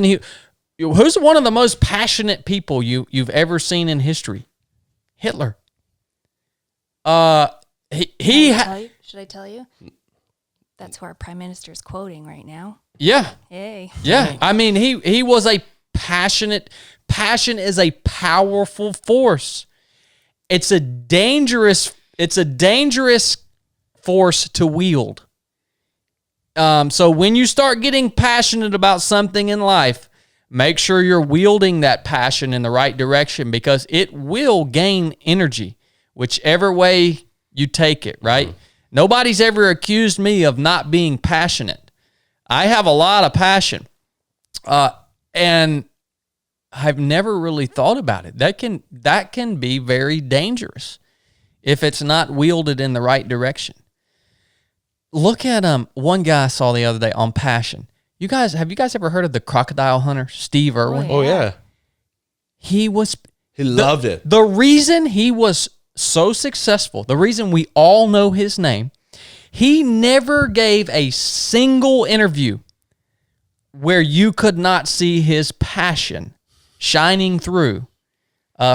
who's one of the most passionate people you've ever seen in history? Hitler. Should I tell you? That's who our prime minister is quoting right now. Yeah. Hey. Yeah. I mean, he was a passionate. Passion is a powerful force. It's a dangerous force to wield. So when you start getting passionate about something in life, make sure you're wielding that passion in the right direction, because it will gain energy, whichever way you take it, right? Mm-hmm. Nobody's ever accused me of not being passionate. I have a lot of passion. And I've never really thought about it. That can be very dangerous if it's not wielded in the right direction. Look at one guy I saw the other day on passion. Have you guys ever heard of the crocodile hunter, Steve Irwin? Oh yeah. He loved it. The reason he was so successful, the reason we all know his name, he never gave a single interview where you could not see his passion shining through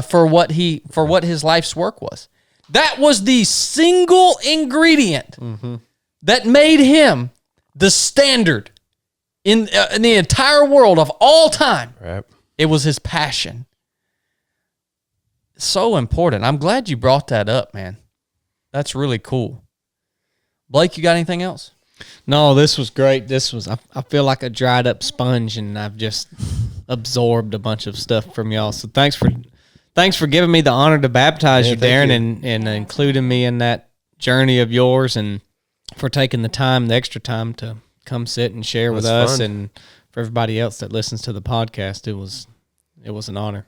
for what his life's work was. That was the single ingredient that made him the standard in the entire world of all time. Right. It was his passion. So important. I'm glad you brought that up, man. That's really cool. Blake, you got anything else? No, this was great. I feel like a dried up sponge, and I've just absorbed a bunch of stuff from y'all. So thanks for giving me the honor to baptize you, thank Darren, and including me in that journey of yours, and for taking the extra time to come sit and share with us, fun. and for everybody else that listens to the podcast. It was an honor.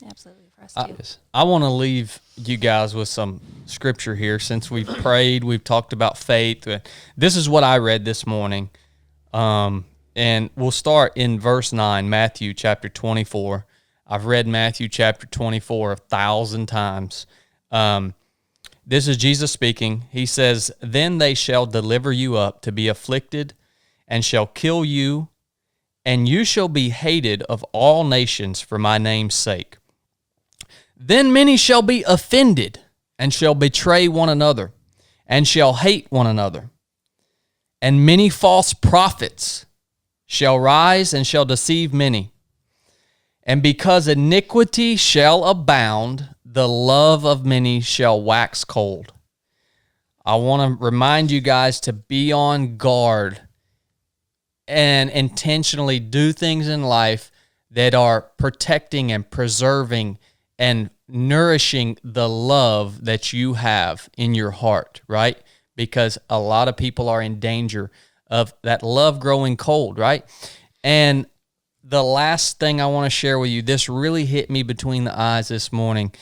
Absolutely, for us too. I want to leave you guys with some scripture here. Since we've prayed, we've talked about faith. This is what I read this morning. And we'll start in verse 9, Matthew chapter 24. I've read Matthew chapter 24 1,000 times. This is Jesus speaking. He says, "Then they shall deliver you up to be afflicted, and shall kill you, and you shall be hated of all nations for my name's sake. Then many shall be offended, and shall betray one another, and shall hate one another. And many false prophets shall rise, and shall deceive many. And because iniquity shall abound, the love of many shall wax cold." I want to remind you guys to be on guard and intentionally do things in life that are protecting and preserving and nourishing the love that you have in your heart, right? Because a lot of people are in danger of that love growing cold, right? And the last thing I want to share with you, this really hit me between the eyes this morning.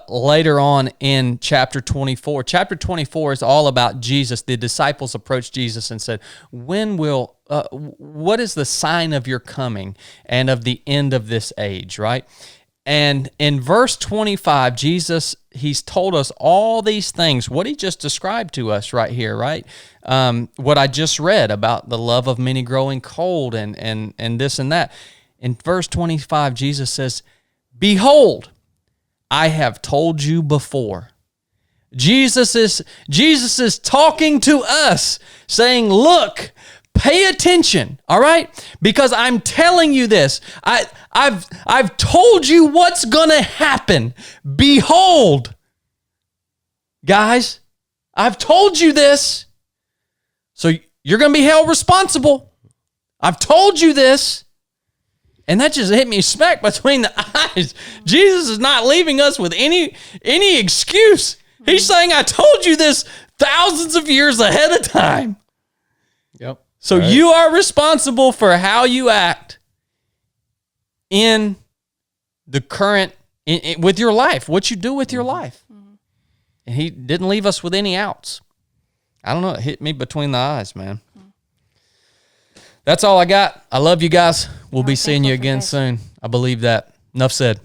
Later on in chapter 24. Chapter 24 is all about Jesus. The disciples approached Jesus and said, what is the sign of your coming and of the end of this age, right? And in verse 25, Jesus, he's told us all these things, what he just described to us right here, right? What I just read about the love of many growing cold and this and that. In verse 25, Jesus says, "Behold, I have told you before." Jesus is talking to us, saying, look, pay attention, all right? Because I'm telling you this. I've told you what's going to happen. Behold, guys, I've told you this. So you're going to be held responsible. I've told you this. And that just hit me smack between the eyes. Jesus is not leaving us with any excuse. He's saying, I told you this thousands of years ahead of time. Yep. So you are responsible for how you act in the current, with your life, what you do with your life. And he didn't leave us with any outs. I don't know. It hit me between the eyes, man. That's all I got. I love you guys. We'll be seeing you again soon. I believe that. Nuff said.